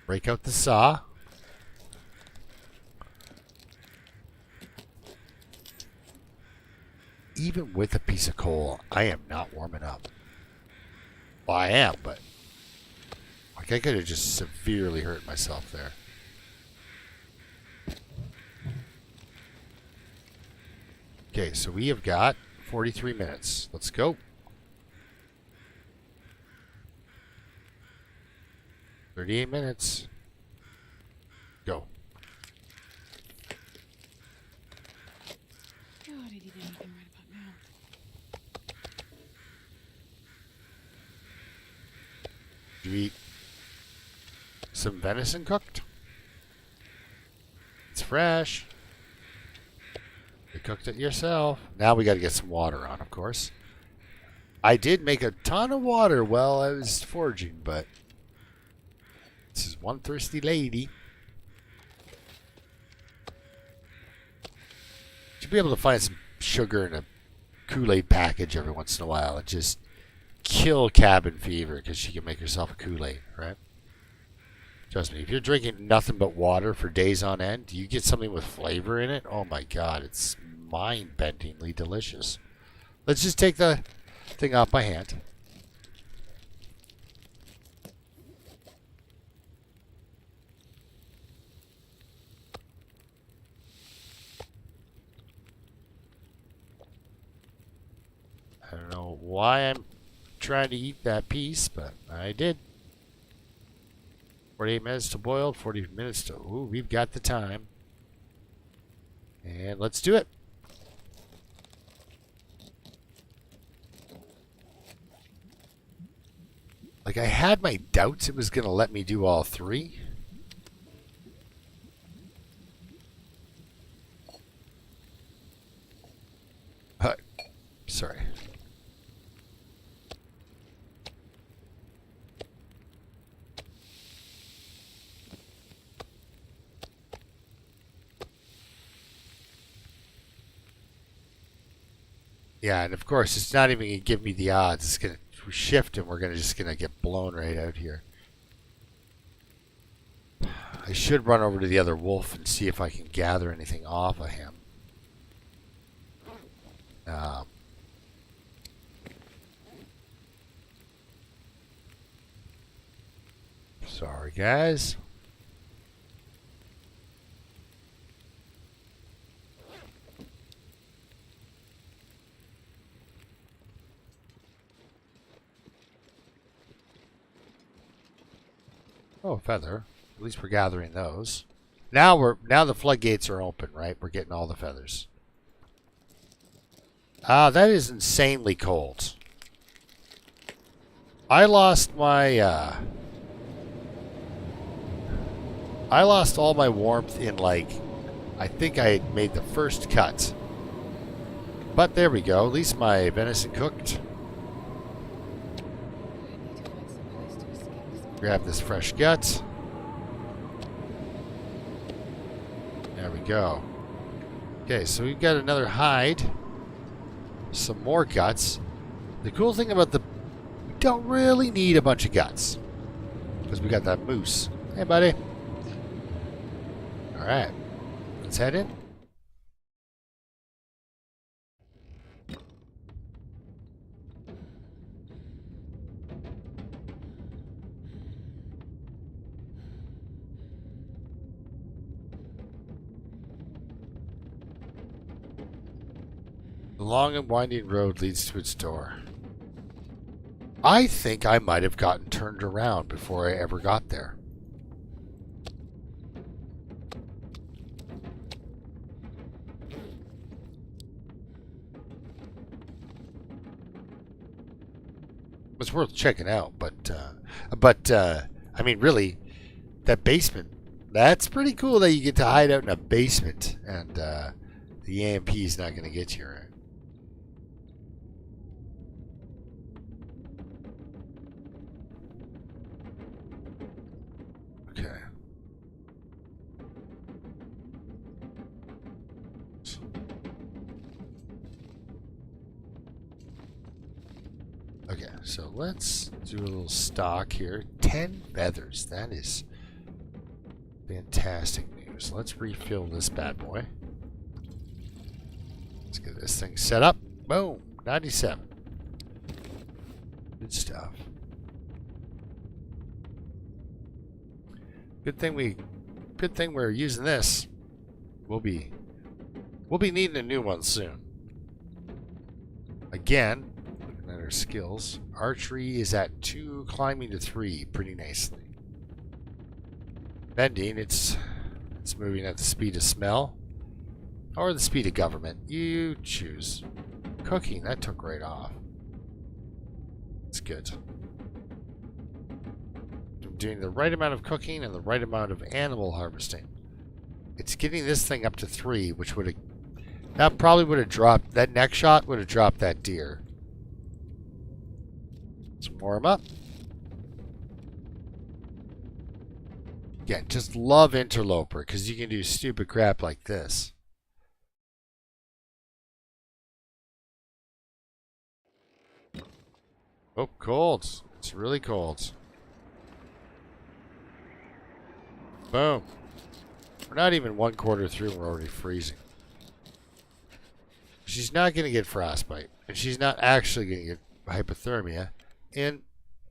Break out the saw. Even with a piece of coal, I am not warming up. Well, I am, but like I could have just severely hurt myself there. Okay, so we have got 43 minutes. Let's go. 38 minutes. Go. God, I need anything right about now. Did you eat some venison cooked? It's fresh. You cooked it yourself. Now we got to get some water on, of course. I did make a ton of water while I was foraging, but this is one thirsty lady. Should be able to find some sugar in a Kool-Aid package every once in a while and just kill cabin fever because she can make herself a Kool-Aid, right? Trust me, if you're drinking nothing but water for days on end, you get something with flavor in it. Oh my God, it's mind-bendingly delicious. Let's just take the thing off my hand. I don't know why I'm trying to eat that piece, but I did. 48 minutes to boil, 40 minutes to... Ooh, we've got the time. And let's do it. Like, I had my doubts it was going to let me do all three. Sorry. Yeah, and of course, it's not even going to give me the odds. It's going to shift, and we're just going to get blown right out here. I should run over to the other wolf and see if I can gather anything off of him. Sorry, guys. Oh, a feather. At least we're gathering those. Now the floodgates are open, right? We're getting all the feathers. Ah, that is insanely cold. I lost my I lost all my warmth in, like, I think I had made the first cut. But there we go. At least my venison cooked. Grab this fresh gut. There we go. Okay, so we've got another hide. Some more guts. The cool thing about we don't really need a bunch of guts. Because we got that moose. Hey, buddy. Alright. Let's head in. The long and winding road leads to its door. I think I might have gotten turned around before I ever got there. It's worth checking out, but I mean, really, that basement That's pretty cool that you get to hide out in a basement and the AMP is not going to get you, right? Okay. Okay, so let's do a little stock here. 10 feathers. That is fantastic news. Let's refill this bad boy. Let's get this thing set up. Boom. 97. Good stuff. Good thing we're using this. We'll be needing a new one soon. Again, looking at our skills, archery is at 2, climbing to 3 pretty nicely. Bending, it's moving at the speed of smell or the speed of government. You choose. Cooking, that took right off. It's good. I'm doing the right amount of cooking and the right amount of animal harvesting. It's getting this thing up to 3, which would have... That probably would have dropped... That neck shot would have dropped that deer. Let's warm up. Again, just love Interloper, because you can do stupid crap like this. Oh, cold. It's really cold. Boom. We're not even 1/4 through, we're already freezing. She's not going to get frostbite, and she's not actually going to get hypothermia, and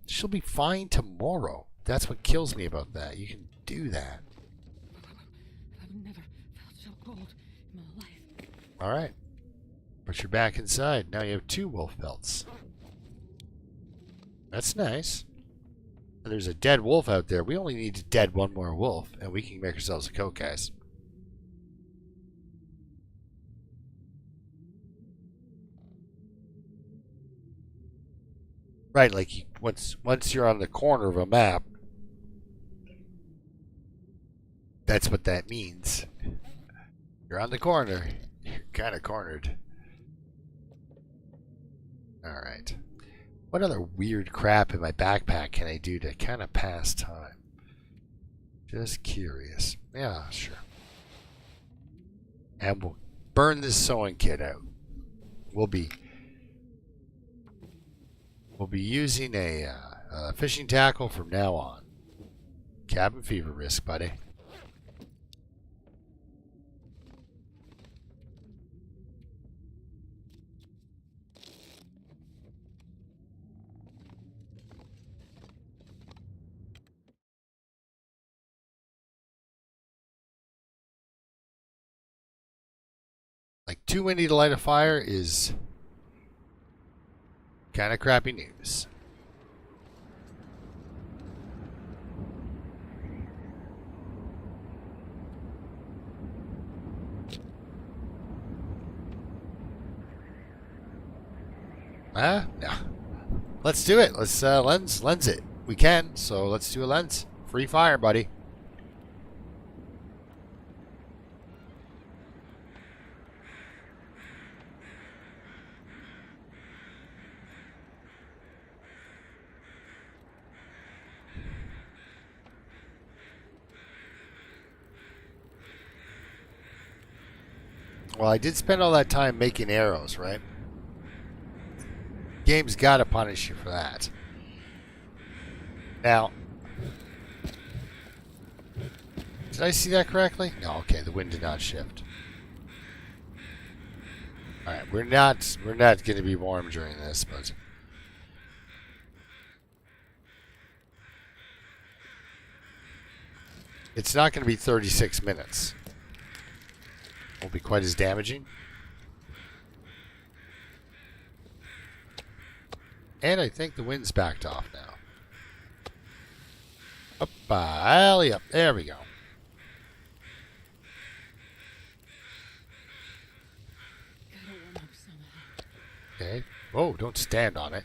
she'll be fine tomorrow. That's what kills me about that. You can do that. I've never felt so cold in my life. Alright. But you're back inside. Now you have 2 wolf pelts. That's nice. And there's a dead wolf out there. We only need to dead 1 more wolf, and we can make ourselves a coat, guys. Right, like once you're on the corner of a map, that's what that means. You're on the corner. You're kind of cornered. Alright. What other weird crap in my backpack can I do to kind of pass time? Just curious. Yeah, sure. And we'll burn this sewing kit out. We'll be using a fishing tackle from now on. Cabin fever risk, buddy. Like, too windy to light a fire is kind of crappy news. No. Let's do it. Let's lens it. We can, so let's do a lens. Free fire, buddy. Well, I did spend all that time making arrows, right? Game's got to punish you for that. Now, did I see that correctly? No, okay, the wind did not shift. All right, we're not going to be warm during this, but it's not going to be 36 minutes. Won't be quite as damaging. And I think the wind's backed off now. Up, alley up. There we go. Gotta warm up somehow. Okay. Whoa, don't stand on it.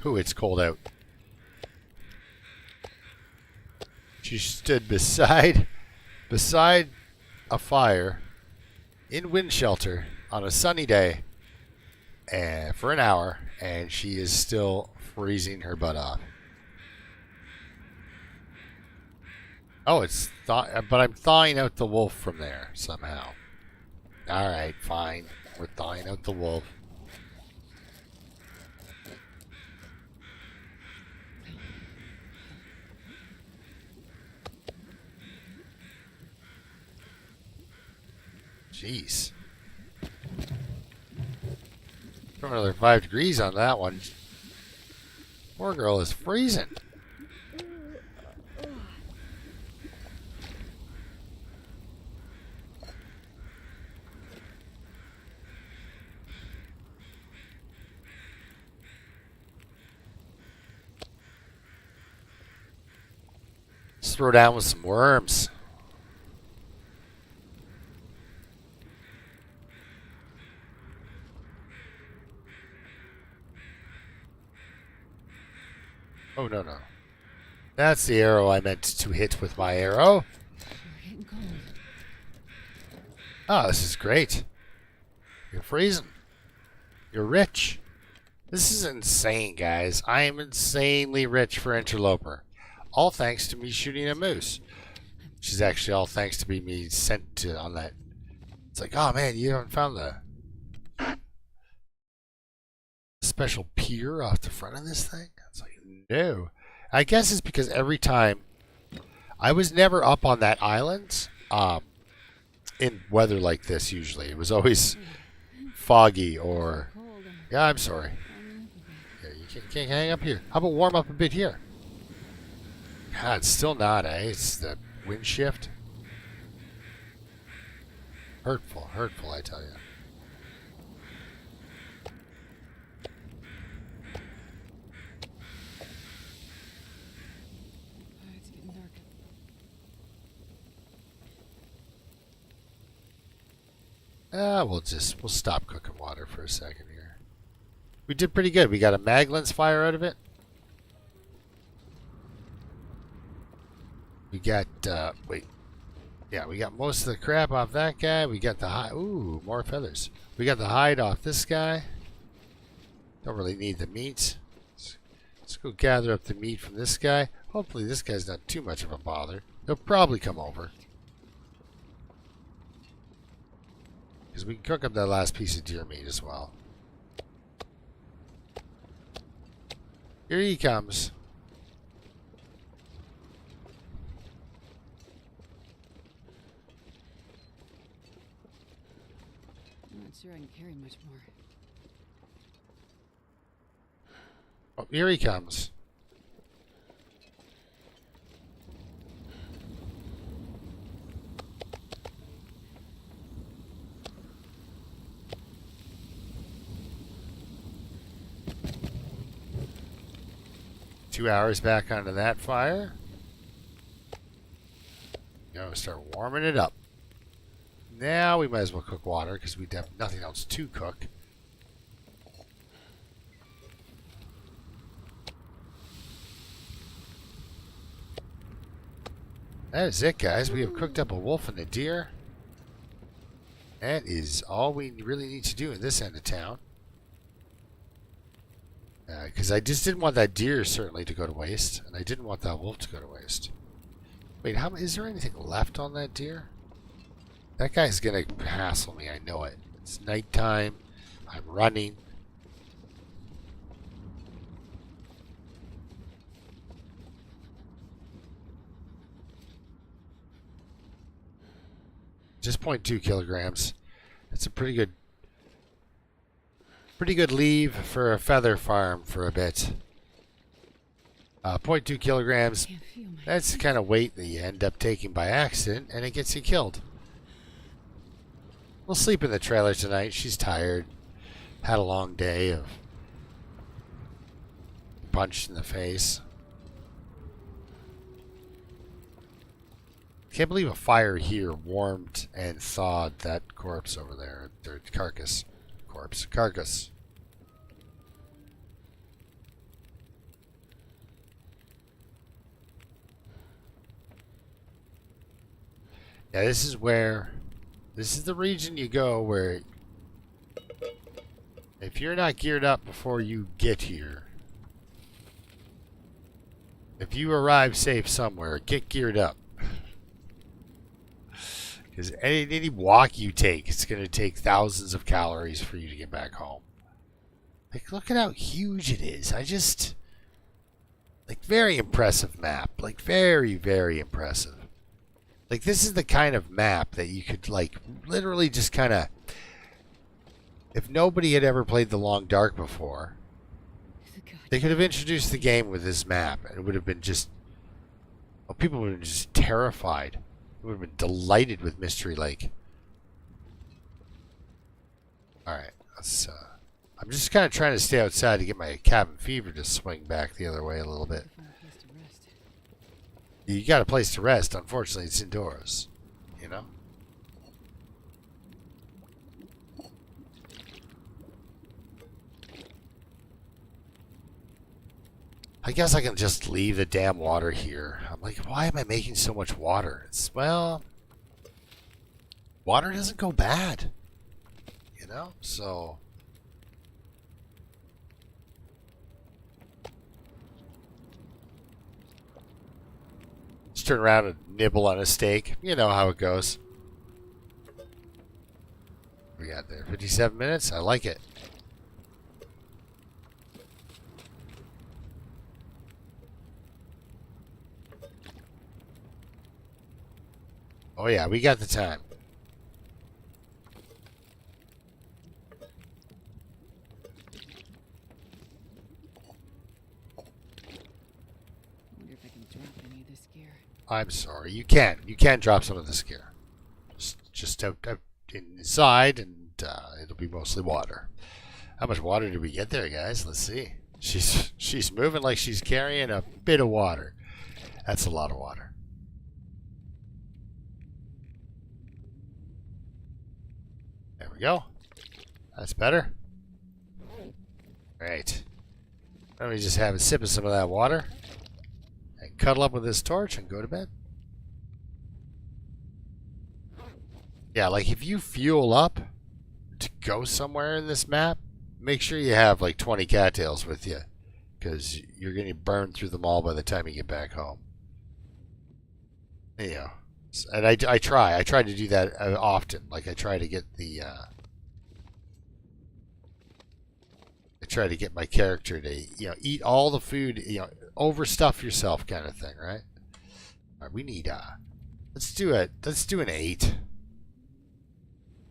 Ooh, it's cold out. She stood beside a fire in wind shelter on a sunny day and for an hour, and she is still freezing her butt off. Oh, but I'm thawing out the wolf from there somehow. All right, fine. We're thawing out the wolf. Jeez. Throw another 5 degrees on that one. Poor girl is freezing. Let's throw down with some worms. Oh, no, no. That's the arrow I meant to hit with my arrow. We're getting cold. Oh, this is great. You're freezing. You're rich. This is insane, guys. I am insanely rich for Interloper. All thanks to me shooting a moose. Which is actually all thanks to me sent to on that. It's like, oh man, you haven't found the special pier off the front of this thing? It's like, no. I guess it's because every time I was never up on that island in weather like this usually. It was always foggy or... Yeah, I'm sorry. Yeah, you can't hang up here. How about warm up a bit here? God, it's still not, eh? It's the wind shift. Hurtful, I tell you. It's getting dark. We'll stop cooking water for a second here. We did pretty good. We got a Maglin's fire out of it. We got, wait. Yeah, we got most of the crap off that guy. We got the hide. Ooh, more feathers. We got the hide off this guy. Don't really need the meat. Let's go gather up the meat from this guy. Hopefully this guy's not too much of a bother. He'll probably come over. Because we can cook up that last piece of deer meat as well. Here he comes. I'm not sure I can carry much more. Oh, here he comes. Two hours back onto that fire. Go start warming it up. Now we might as well cook water because we have nothing else to cook. That is it, guys. We have cooked up a wolf and a deer. That is all we really need to do in this end of town. Because I just didn't want that deer certainly to go to waste, and I didn't want that wolf to go to waste. Wait, is there anything left on that deer? That guy's gonna hassle me, I know it. It's nighttime. I'm running. Just 0.2 kilograms. That's a pretty good leave for a feather farm for a bit. 0.2 kilograms. Can't feel my That's the kind of weight that you end up taking by accident, and it gets you killed. We'll sleep in the trailer tonight. She's tired. Had a long day of punch in the face. Can't believe a fire here warmed and thawed that corpse over there. Or carcass. Carcass. Yeah, this is the region you go where if you're not geared up before you get here, if you arrive safe somewhere, get geared up. Because any walk you take, it's going to take thousands of calories for you to get back home. Like, look at how huge it is. Like, very impressive map. Like, very, very impressive. Like, this is the kind of map that you could, like, literally just kind of... If nobody had ever played The Long Dark before, they could have introduced the game with this map, and it would have been just... Well, people would have been just terrified. They would have been delighted with Mystery Lake. Alright, let's... I'm just kind of trying to stay outside to get my cabin fever to swing back the other way a little bit. You got a place to rest. Unfortunately, it's indoors. You know? I guess I can just leave the damn water here. I'm like, why am I making so much water? It's, well, water doesn't go bad. You know? So... Just turn around and nibble on a steak. You know how it goes. We got there 57 minutes. I like it. Oh yeah, we got the time. I'm sorry. You can. You can drop some of this gear. Just out inside, and it'll be mostly water. How much water did we get there, guys? Let's see. She's moving like she's carrying a bit of water. That's a lot of water. There we go. That's better. Right. Let me just have a sip of some of that water. And cuddle up with this torch and go to bed. Yeah, like if you fuel up to go somewhere in this map, make sure you have like 20 cattails with you. Because you're going to burn through them all by the time you get back home. You know. And I try to do that often. Like I try to get the... I try to get my character to, eat all the food, overstuff yourself kind of thing, right? All right, we need, let's do an 8.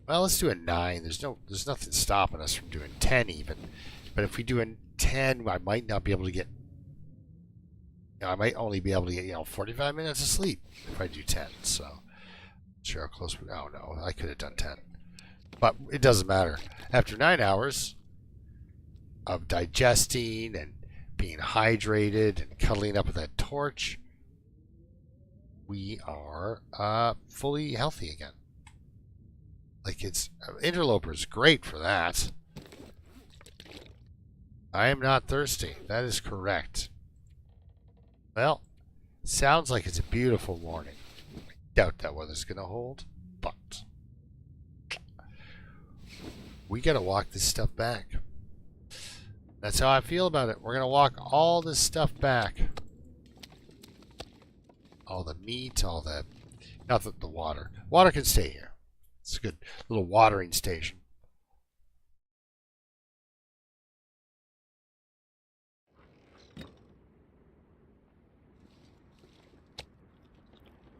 Well, let's do a 9. There's nothing stopping us from doing 10 even. But if we do a 10, I might not be able to get, I might only be able to get, 45 minutes of sleep if I do 10. So, sure how close we, oh no, I could have done 10. But it doesn't matter. After 9 hours of digesting and being hydrated and cuddling up with that torch, we are fully healthy again. Like Interloper's great for that. I am not thirsty. That is correct. Well, sounds like it's a beautiful morning. I doubt that weather's going to hold, but we got to walk this stuff back. That's how I feel about it. We're going to walk all this stuff back. All the meat, all the... Not the water. Water can stay here. It's a good little watering station.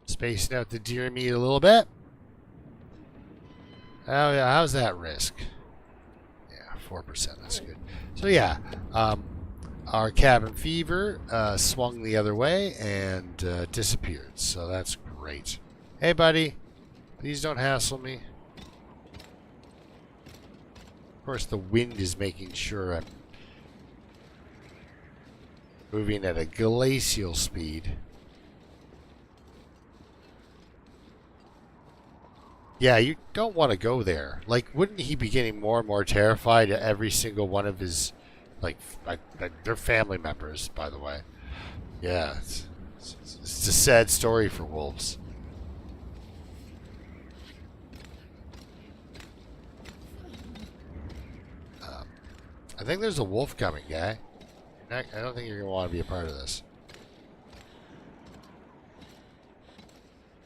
Spacing out the deer meat a little bit. Oh yeah, how's that risk? Yeah, 4%. That's good. So yeah, our cabin fever swung the other way and disappeared. So that's great. Hey, buddy. Please don't hassle me. Of course, the wind is making sure I'm moving at a glacial speed. Yeah, you don't want to go there. Like, wouldn't he be getting more and more terrified at every single one of his, like they're family members, by the way. Yeah, it's a sad story for wolves. I think there's a wolf coming, guy. I don't think you're going to want to be a part of this.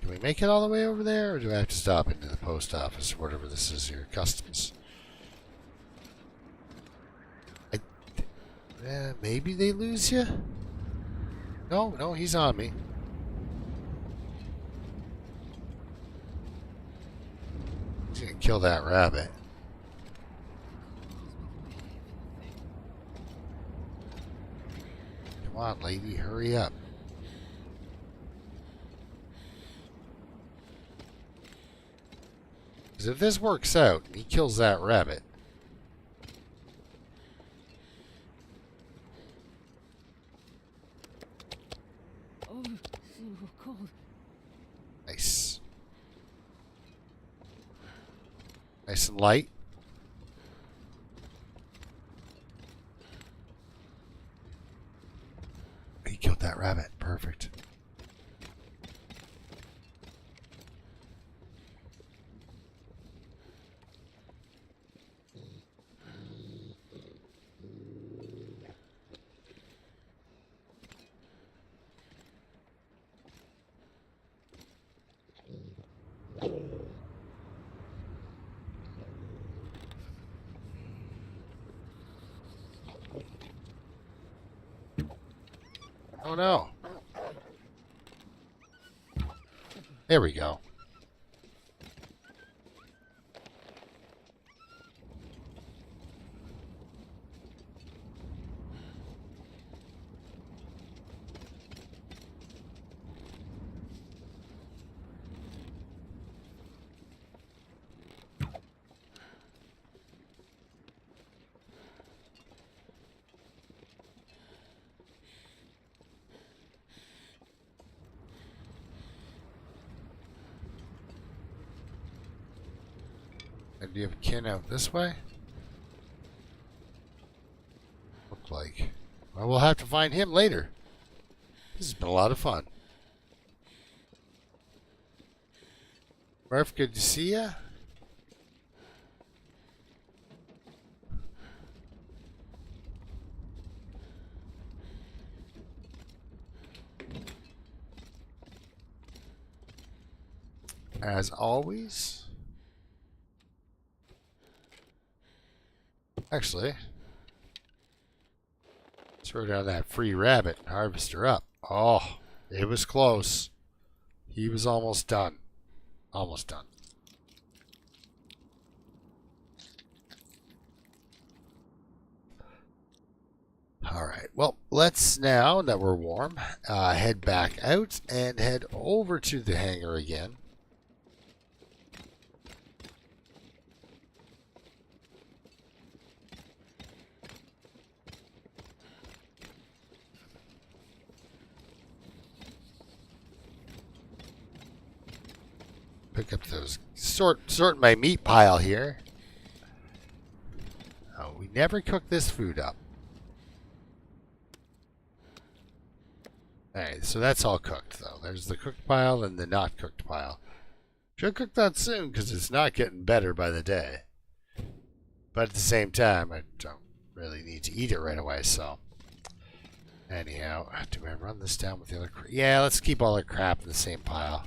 Can we make it all the way over there, or do I have to stop into the post office or whatever this is here? Customs. Maybe they lose you? No, he's on me. He's going to kill that rabbit. Come on, lady, hurry up. Because if this works out, and he kills that rabbit. Oh, so cold. Nice. Nice and light. He killed that rabbit. Perfect. Oh no. There we go. And do you have kin out this way? Look like. Well, we'll have to find him later. This has been a lot of fun. Murph, good to see ya. As always. Actually, throw down that free rabbit and harvest her up. Oh, it was close. He was almost done. Almost done. All right. Well, let's now that we're warm, head back out and head over to the hangar again. Pick up those, sort my meat pile here. Oh, we never cook this food up. Alright, so that's all cooked though. There's the cooked pile and the not cooked pile. Should cook that soon because it's not getting better by the day. But at the same time, I don't really need to eat it right away, so. Anyhow, do I run this down with the other crap? Yeah, let's keep all the crap in the same pile.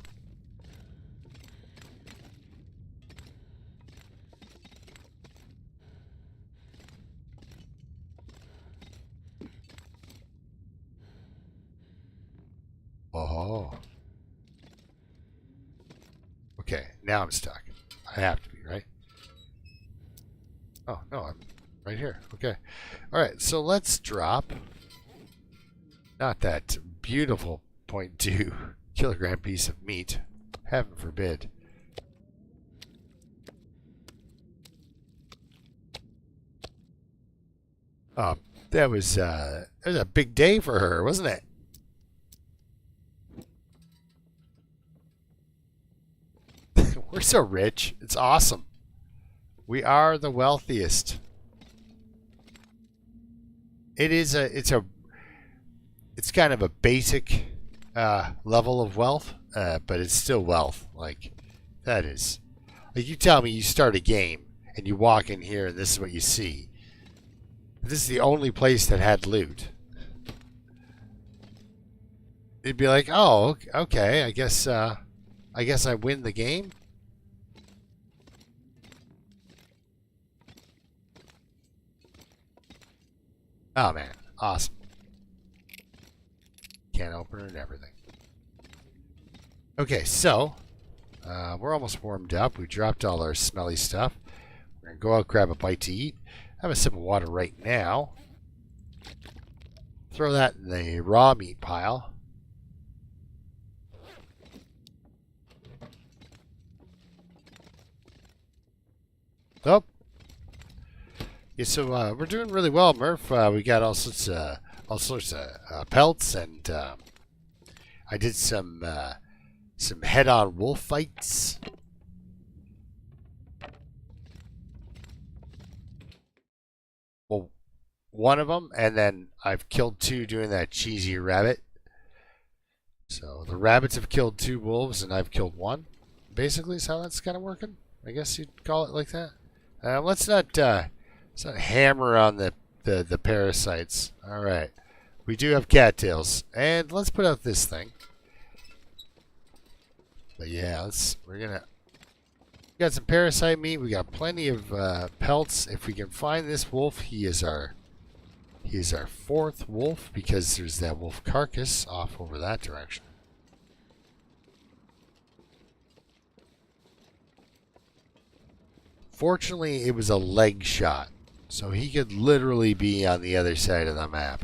Oh. Okay, now I'm stuck. I have to be, right? Oh, no, I'm right here. Okay. Alright, so let's drop. Not that beautiful 0.2 kilogram piece of meat. Heaven forbid. That was a big day for her, wasn't it? We're so rich. It's awesome. We are the wealthiest. It's kind of a basic level of wealth, but it's still wealth. Like, that is. Like, you tell me you start a game and you walk in here and this is what you see. this is the only place that had loot, it'd be like, oh, okay, I guess I win the game. Oh man, awesome. Can opener and everything. Okay, so we're almost warmed up. We dropped all our smelly stuff. We're gonna go out, grab a bite to eat. Have a sip of water right now. Throw that in the raw meat pile. Oh. Yeah, so we're doing really well, Murph. We got all sorts of pelts, and I did some head-on wolf fights. Well, one of them, and then I've killed 2 doing that cheesy rabbit. So the rabbits have killed 2 wolves, and I've killed 1. Basically, is how that's kind of working. I guess you'd call it like that. Let's not hammer on the parasites. All right, we do have cattails, and let's put out this thing. But yeah, we got some parasite meat. We got plenty of pelts. If we can find this wolf, he is our 4th wolf, because there's that wolf carcass off over that direction. Fortunately, it was a leg shot, so he could literally be on the other side of the map.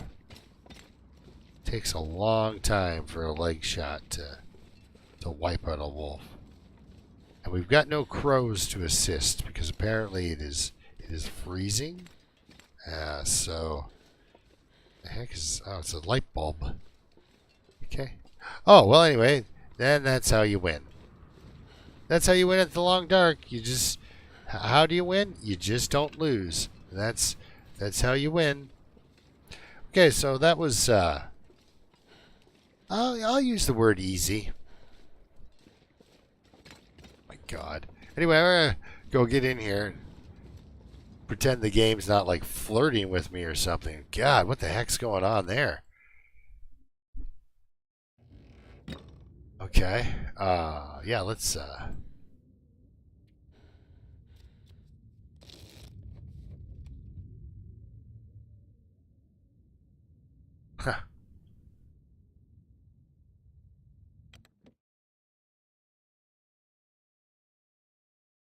Takes a long time for a leg shot to wipe out a wolf. And we've got no crows to assist, because apparently it is freezing. So the heck is... Oh, it's a light bulb. Okay. Oh, well, anyway, then that's how you win. That's how you win at the long dark. You just... How do you win? You just don't lose. That's how you win. Okay, so that was... I'll use the word easy. My God. Anyway, I'm gonna go get in here and pretend the game's not like flirting with me or something. God, what the heck's going on there? Okay. Yeah, let's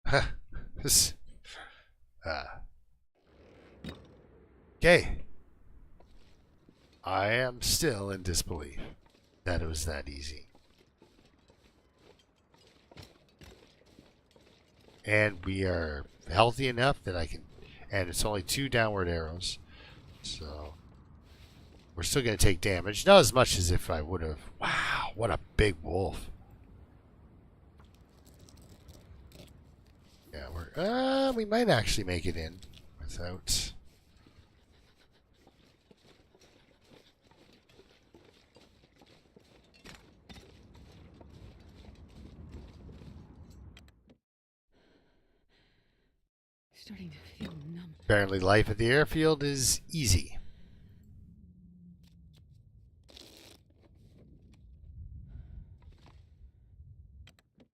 Huh. This okay. I am still in disbelief that it was that easy. And we are healthy enough that I can... And it's only 2 downward arrows. So... We're still going to take damage. Not as much as if I would have... Wow, what a big wolf. Yeah, we might actually make it in without... Starting to feel numb. Apparently life at the airfield is easy.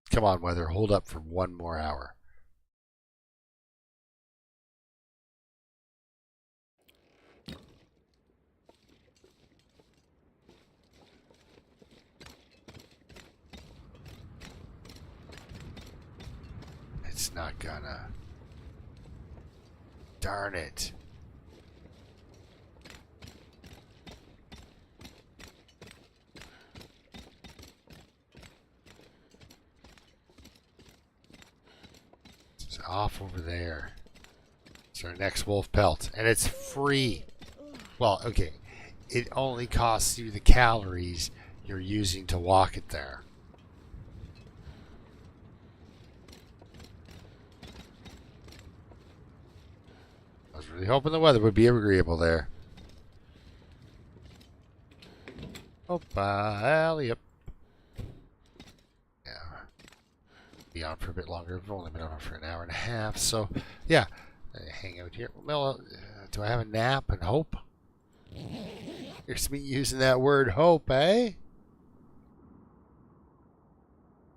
Come on, weather. Hold up for 1 more hour. It's not gonna. Darn it. It's off over there. It's our next wolf pelt. And it's free. Well, okay. It only costs you the calories you're using to walk it there. I was really hoping the weather would be agreeable there. Opa, alley up. Yeah. Be on for a bit longer. We've only been on for an hour and a half, so yeah. Hang out here. Well, Do I have a nap and hope? Here's me using that word hope, eh?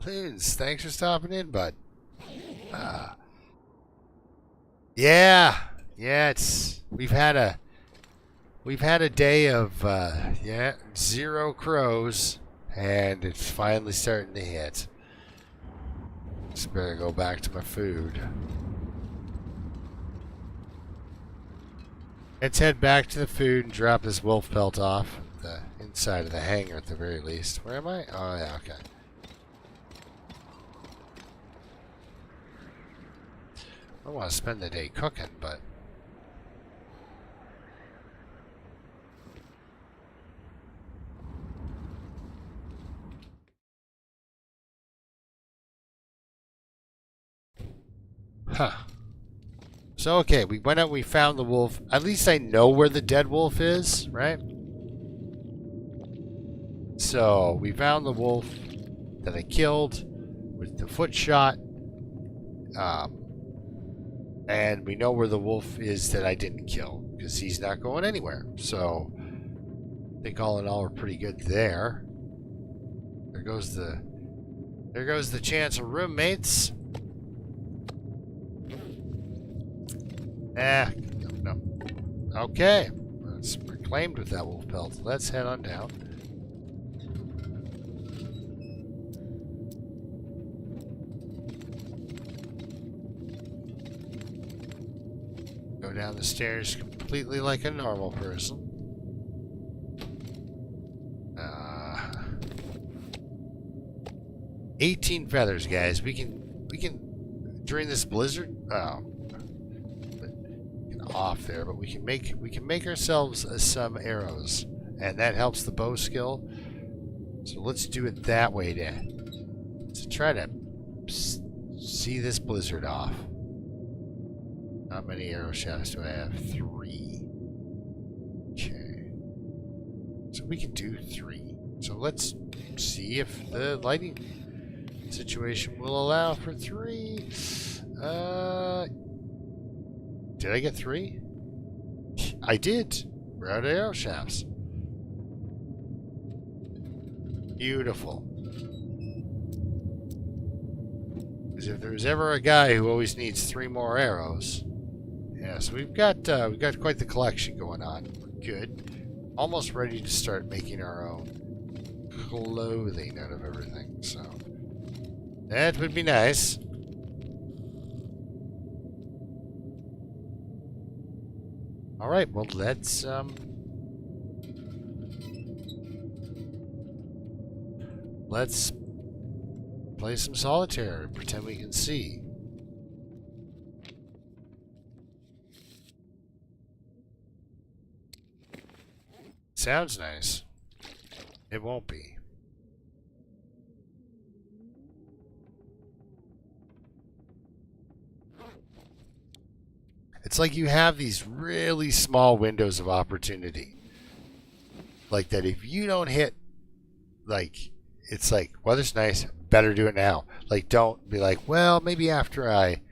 Loons, thanks for stopping in, bud. Yeah, it's we've had a day of 0 crows, and it's finally starting to hit. Just better go back to my food. Let's head back to the food and drop this wolf pelt off the inside of the hangar at the very least. Where am I? Oh yeah, okay. I don't want to spend the day cooking, but huh. So, okay, we went out, we found the wolf. At least I know where the dead wolf is, right? So, we found the wolf that I killed with the foot shot. And we know where the wolf is that I didn't kill, because he's not going anywhere. So, I think all in all, we're pretty good there. There goes the chance of roommates. No. Okay. It's reclaimed with that wolf pelt. Let's head on down. Go down the stairs completely like a normal person. 18 feathers, guys. We can during this blizzard. Off there, but we can make ourselves some arrows, and that helps the bow skill. So let's do it that way to try to see this blizzard off. How many arrow shafts do I have? 3. Okay, so we can do 3. So let's see if the lighting situation will allow for 3. Did I get 3? I did. We're out of arrow shafts. Beautiful. Because if there's ever a guy who always needs 3 more arrows, yeah. So we've got quite the collection going on. We're good. Almost ready to start making our own clothing out of everything. So that would be nice. All right, well, let's play some solitaire and pretend we can see. Sounds nice. It won't be. It's like you have these really small windows of opportunity. Like that if you don't hit, like, it's like, weather's nice, better do it now. Like, don't be like, well, maybe after I...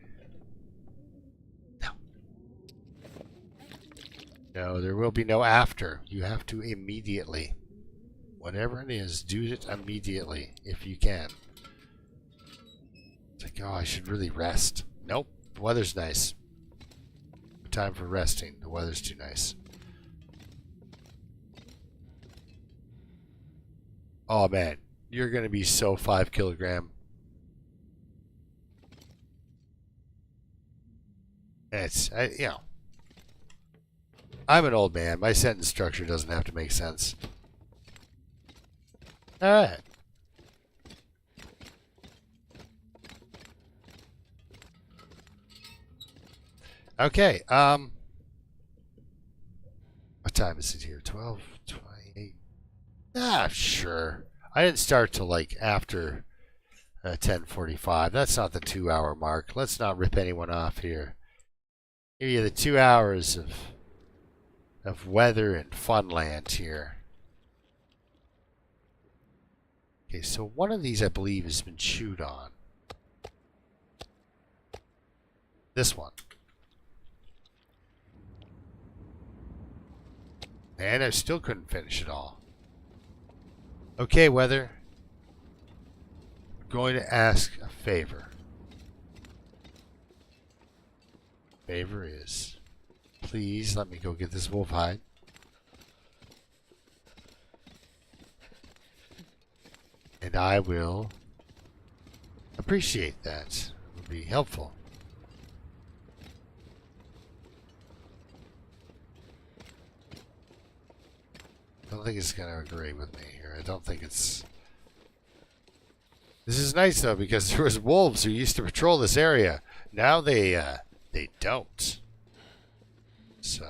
No, there will be no after. You have to immediately. Whatever it is, do it immediately if you can. It's like, oh, I should really rest. Nope, the weather's nice. Time for resting. The weather's too nice. Oh man, you're gonna be so 5 kilogram. It's you know, I'm an old man. My sentence structure doesn't have to make sense. All right. Okay, what time is it here? 12:28. Ah, sure. I didn't start till like after 10:45. That's not the 2-hour mark. Let's not rip anyone off here. Give you the 2 hours of weather and funland here. Okay, so one of these I believe has been chewed on. This one. And I still couldn't finish it all. Okay, Weather. I'm going to ask a favor. Favor is, please let me go get this wolf hide. And I will appreciate that. It would be helpful. I don't think it's going to agree with me here. I don't think it's... This is nice, though, because there was wolves who used to patrol this area. Now they don't. So...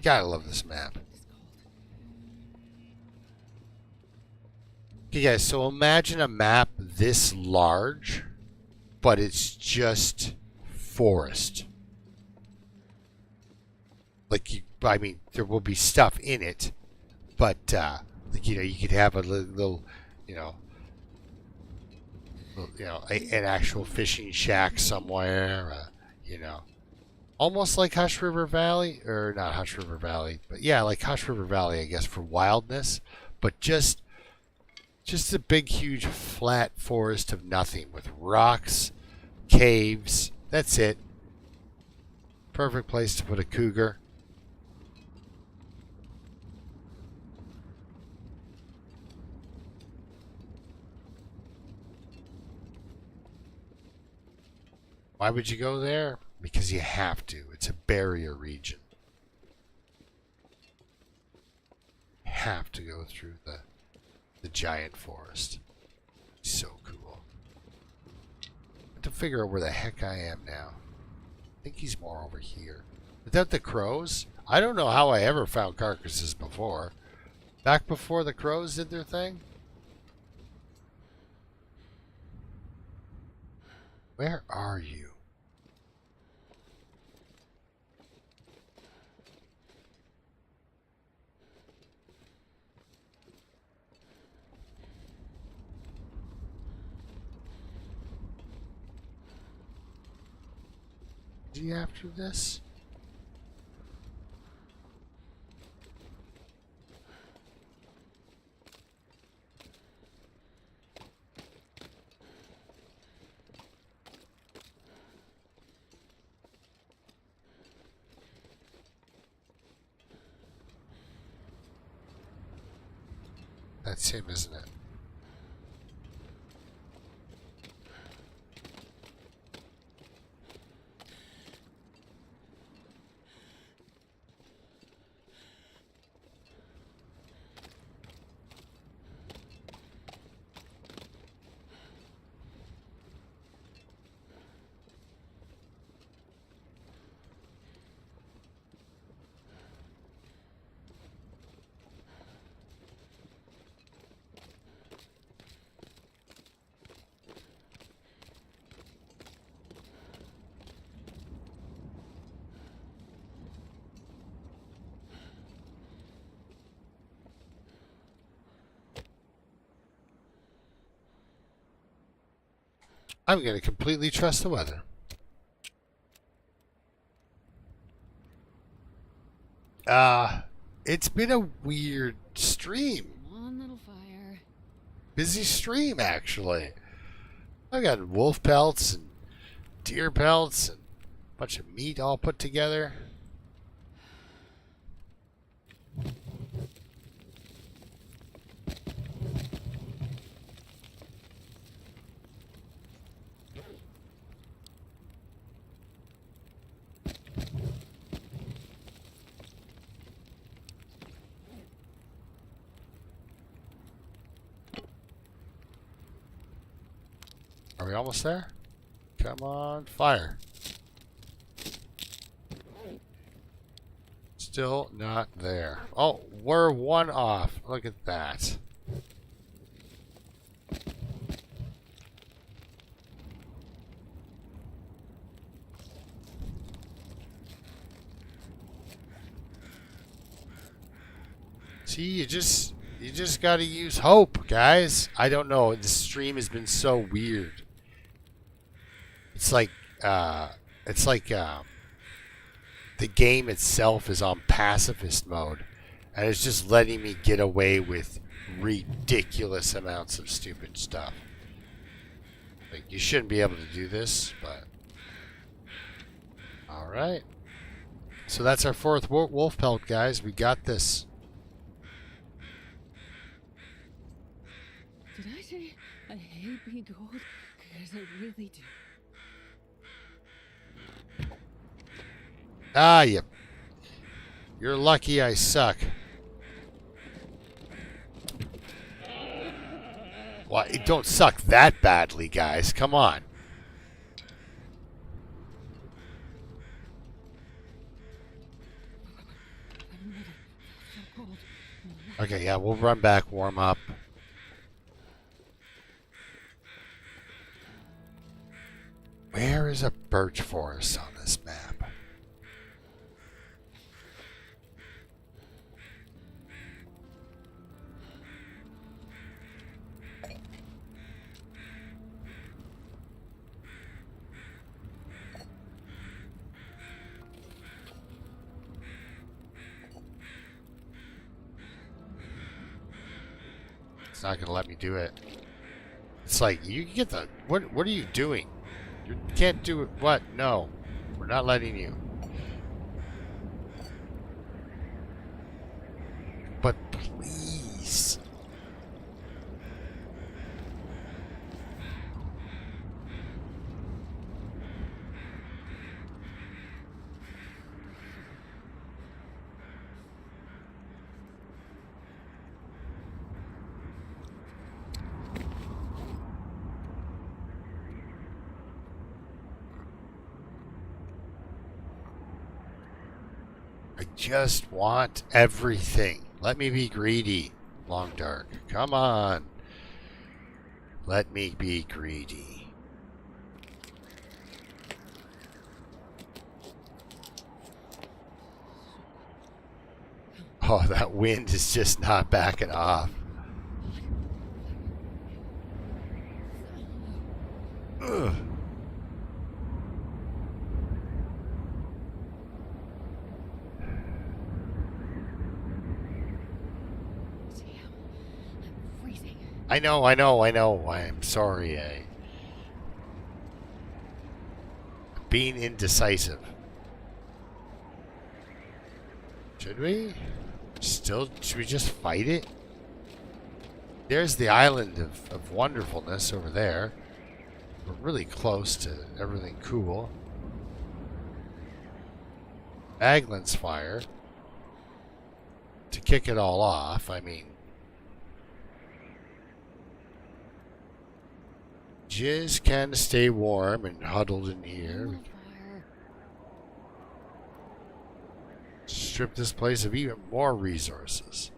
Gotta love this map. Okay, guys, so imagine a map this large, but it's just forest. Like, I mean, there will be stuff in it, but, like, you know, you could have a little, an actual fishing shack somewhere, you know. Almost like Hush River Valley, or not Hush River Valley, but yeah, like Hush River Valley, I guess, for wildness, but just a big, huge, flat forest of nothing with rocks, caves. That's it. Perfect place to put a cougar. Why would you go there? Because you have to. It's a barrier region. Have to go through the giant forest. So cool. I have to figure out where the heck I am now. I think he's more over here. Without the crows, I don't know how I ever found carcasses before. Back before the crows did their thing? Where are you? Is he after this? That's him, isn't it? I'm going to completely trust the weather. It's been a weird stream. One little fire. Busy stream, actually. I got wolf pelts and deer pelts and a bunch of meat all put together. Are we almost there? Come on, fire. Still not there. Oh, we're one off. Look at that. See, you just You just got to use hope, guys. I don't know. This stream has been so weird. It's like, it's like the game itself is on pacifist mode, and it's just letting me get away with ridiculous amounts of stupid stuff. Like, you shouldn't be able to do this, but all right. So that's our fourth wolf pelt, guys. We got this. Did I say I hate being cold? Because I really do. Ah, you're lucky I suck. Well, it don't suck that badly, guys. Come on. I've never felt so cold in my life. Okay, yeah, we'll run back, warm up. Where is a birch forest on this map? It's not gonna let me do it. It's like, you get the... What are you doing? You can't do it. What? No. We're not letting you. But please. I just want everything. Let me be greedy, Long Dark. Come on. Let me be greedy. Oh, that wind is just not backing off. Ugh. I know. I'm sorry. Being indecisive. Should we? Should we just fight it? There's the island of wonderfulness over there. We're really close to everything cool. Aglin's fire. To kick it all off, I mean... Just kind of stay warm and huddled in here. Strip this place of even more resources.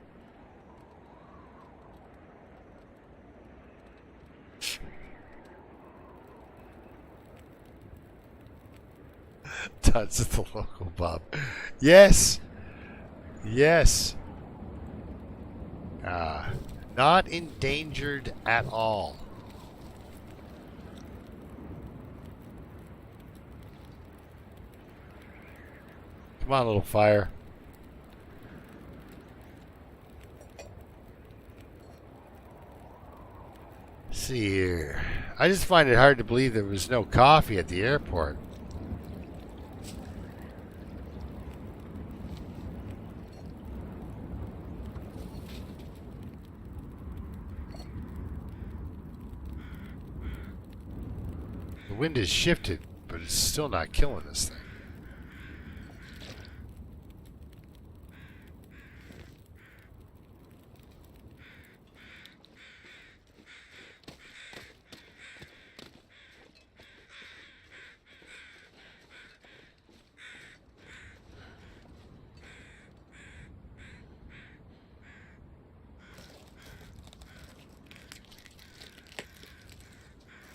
Tons at the local pub. Yes. Yes. Not endangered at all. Come on, little fire. See here. I just find it hard to believe there was no coffee at the airport. The wind has shifted, but it's still not killing this thing.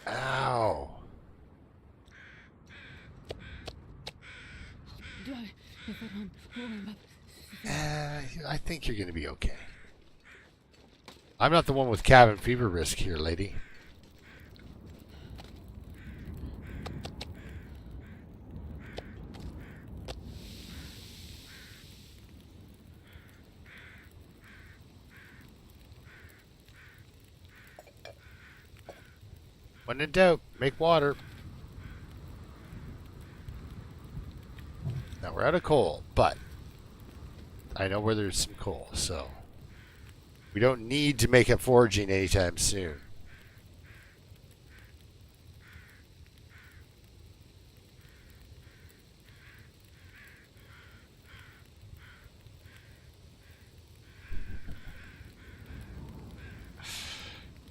Ow. If I don't warm up. I think you're going to be okay. I'm not the one with cabin fever risk here, lady. When in doubt, make water. Now we're out of coal, but I know where there's some coal, so we don't need to make it foraging anytime soon.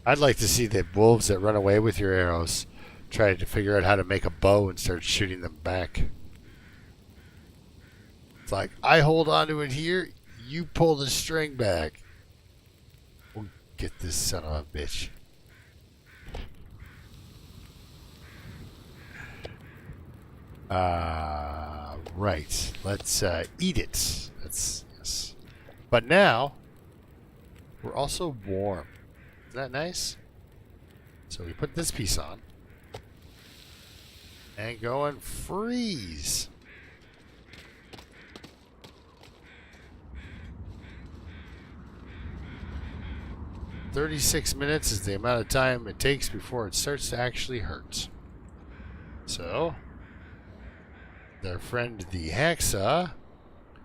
I'd like to see the wolves that run away with your arrows try to figure out how to make a bow and start shooting them back. It's like, I hold onto it here, you pull the string back. We'll get this son of a bitch. Right. Let's eat it. Yes. But now, we're also warm. Isn't that nice? So we put this piece on. And go and freeze. "36 minutes is the amount of time it takes before it starts to actually hurt." So, their friend the hacksaw,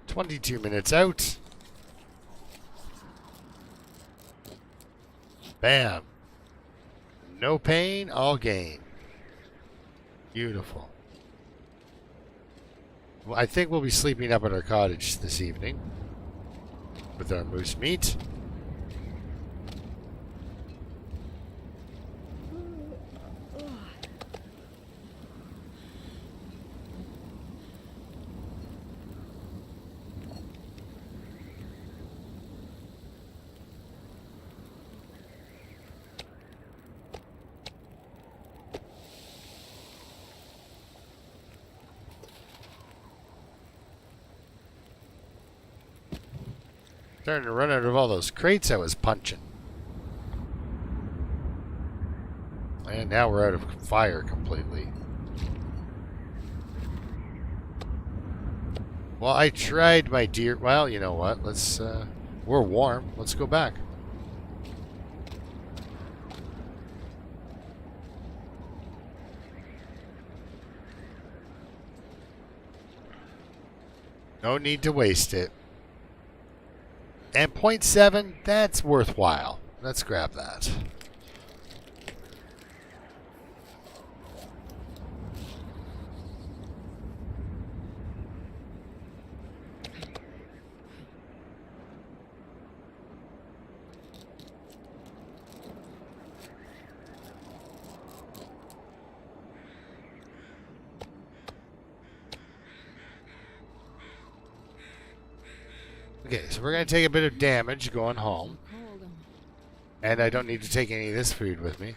22 minutes out. Bam. No pain, all gain. Beautiful. Well, I think we'll be sleeping up at our cottage this evening with our moose meat. Starting to run out of all those crates I was punching. And now we're out of fire completely. Well, I tried, my dear. Well, you know what? Let's, we're warm. Let's go back. No need to waste it. And 0.7, that's worthwhile. Let's grab that. Okay, so we're going to take a bit of damage going home. And I don't need to take any of this food with me.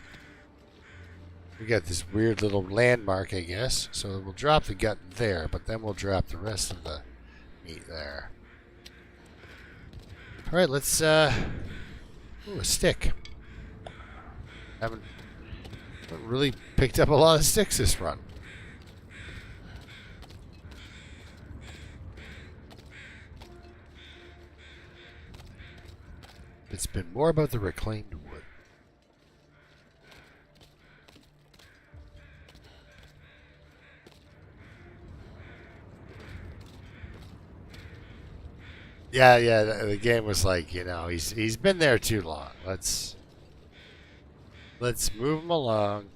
We got this weird little landmark, I guess. So we'll drop the gut there, but then we'll drop the rest of the meat there. Alright, let's, ooh, a stick. Haven't really picked up a lot of sticks this run. It's been more about the reclaimed wood. Yeah, the game was like, you know, he's been there too long. Let's move him along.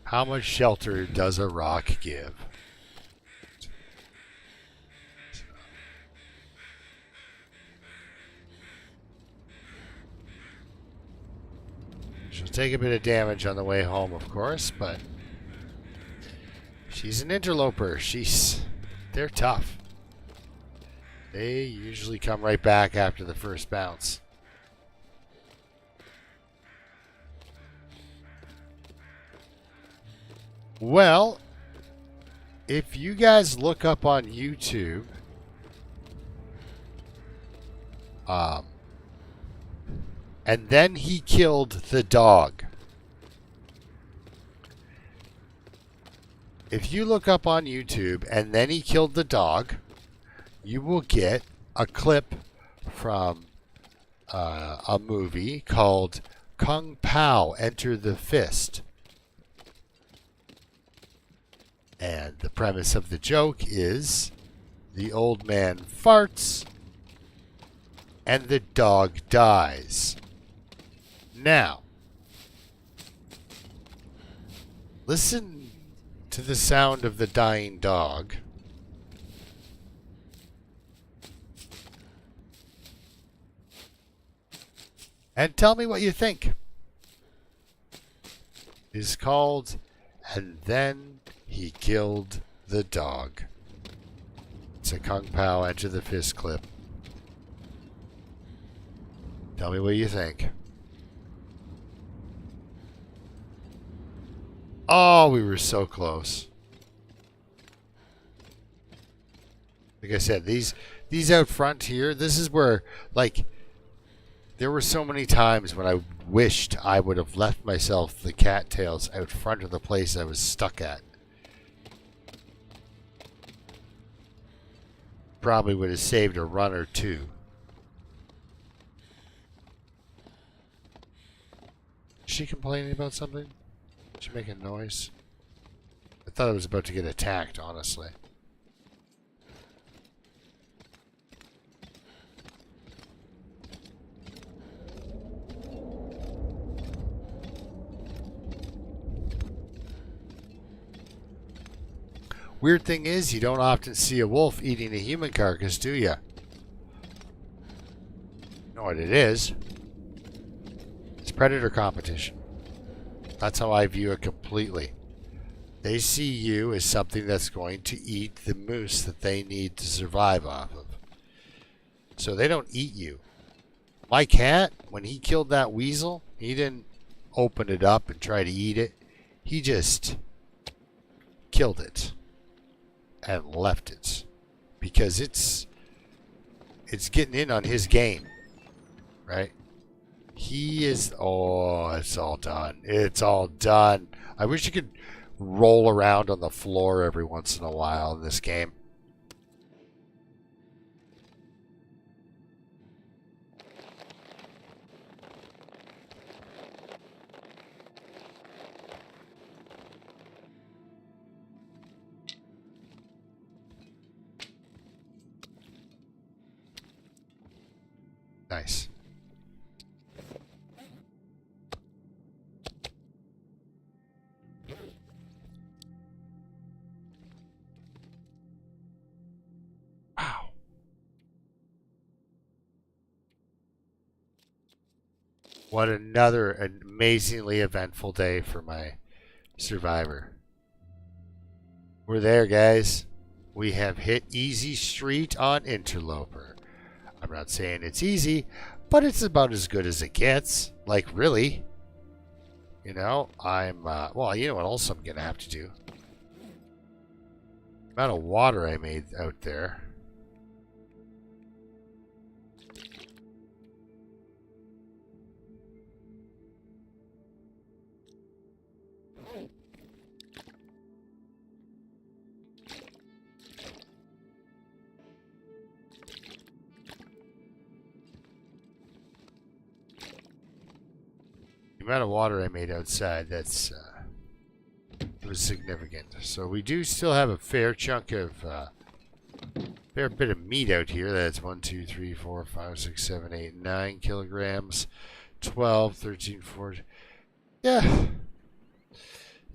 How much shelter does a rock give? She'll take a bit of damage on the way home, of course, but she's an interloper. They're tough. They usually come right back after the first bounce. Well, if you guys look up on YouTube Um, and then he killed the dog. If you look up on YouTube, and then he killed the dog, you will get a clip from a movie called Kung Pao Enter the Fist. And the premise of the joke is the old man farts and the dog dies. Now, listen to the sound of the dying dog. And tell me what you think. It's called And Then He Killed the Dog. It's a Kung Pao Enter the Fist clip. Tell me what you think. Oh, we were so close. Like I said, these out front here, this is where, like, there were so many times when I wished I would have left myself the cattails out front of the place I was stuck at. Probably would have saved a run or two. Is she complaining about something? Is she making noise? I thought I was about to get attacked, honestly. Weird thing is, you don't often see a wolf eating a human carcass, do you? You know what it is? It's predator competition. That's how I view it completely. They see you as something that's going to eat the moose that they need to survive off of. So they don't eat you. My cat, when he killed that weasel, he didn't open it up and try to eat it. He just killed it and left it because it's getting in on his game, right? He is, oh, it's all done. It's all done. I wish you could roll around on the floor every once in a while in this game. Nice. Wow. What another amazingly eventful day for my survivor. We're there, guys. We have hit Easy Street on Interloper. I'm not saying it's easy, but it's about as good as it gets. Like, really. You know, well, you know what else I'm going to have to do? The amount of water I made out there. The amount of water I made outside, that's it was significant. So we do still have a fair chunk of fair bit of meat out here. That's 1, 2, 3, 4, 5, 6, 7, 8, 9 kilograms. 12, 13, 14. Yeah.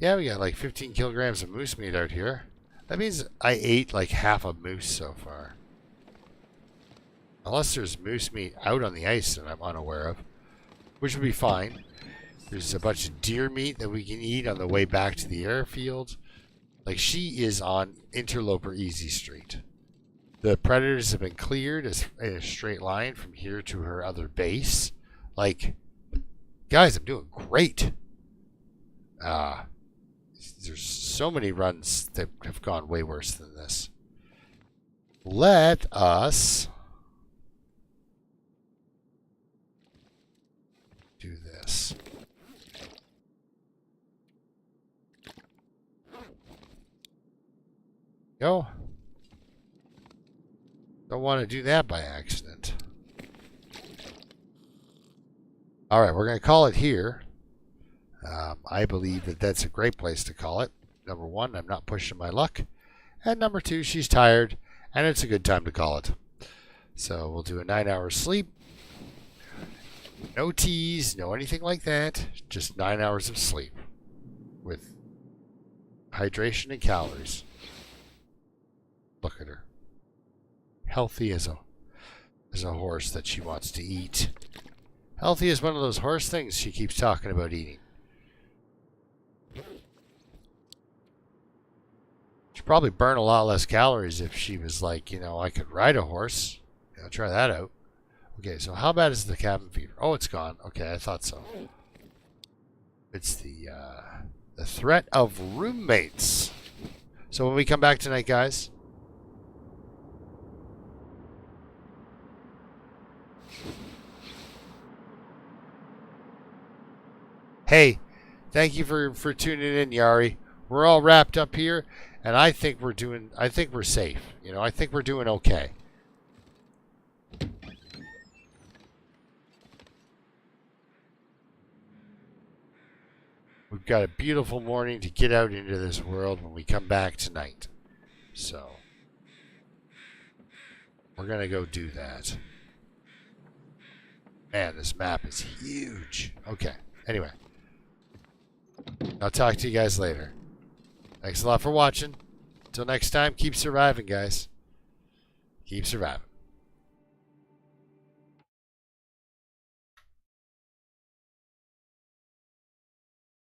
Yeah, we got like 15 kilograms of moose meat out here. That means I ate like half a moose so far. Unless there's moose meat out on the ice that I'm unaware of, which would be fine. There's a bunch of deer meat that we can eat on the way back to the airfield. Like, she is on Interloper Easy Street. The predators have been cleared in a straight line from here to her other base. Like, guys, I'm doing great. There's so many runs that have gone way worse than this. Let us Go. Don't want to do that by accident. All right, we're going to call it here. I believe that that's a great place to call it. Number one, I'm not pushing my luck. And number two, she's tired, and it's a good time to call it. So we'll do a 9-hour sleep. No teas, no anything like that. Just 9 hours of sleep with hydration and calories. Look at her. Healthy as a horse that she wants to eat. Healthy is one of those horse things she keeps talking about eating. She'd probably burn a lot less calories if she was like, I could ride a horse. Yeah, try that out. Okay, so how bad is the cabin fever? Oh, it's gone. Okay, I thought so. It's the threat of roommates. So when we come back tonight, guys, hey, thank you for tuning in, Yari. We're all wrapped up here, and I think we're safe. I think we're doing okay. We've got a beautiful morning to get out into this world when we come back tonight. So, we're going to go do that. Man, this map is huge. Okay, anyway. I'll talk to you guys later. Thanks a lot for watching. Until next time, keep surviving, guys. Keep surviving.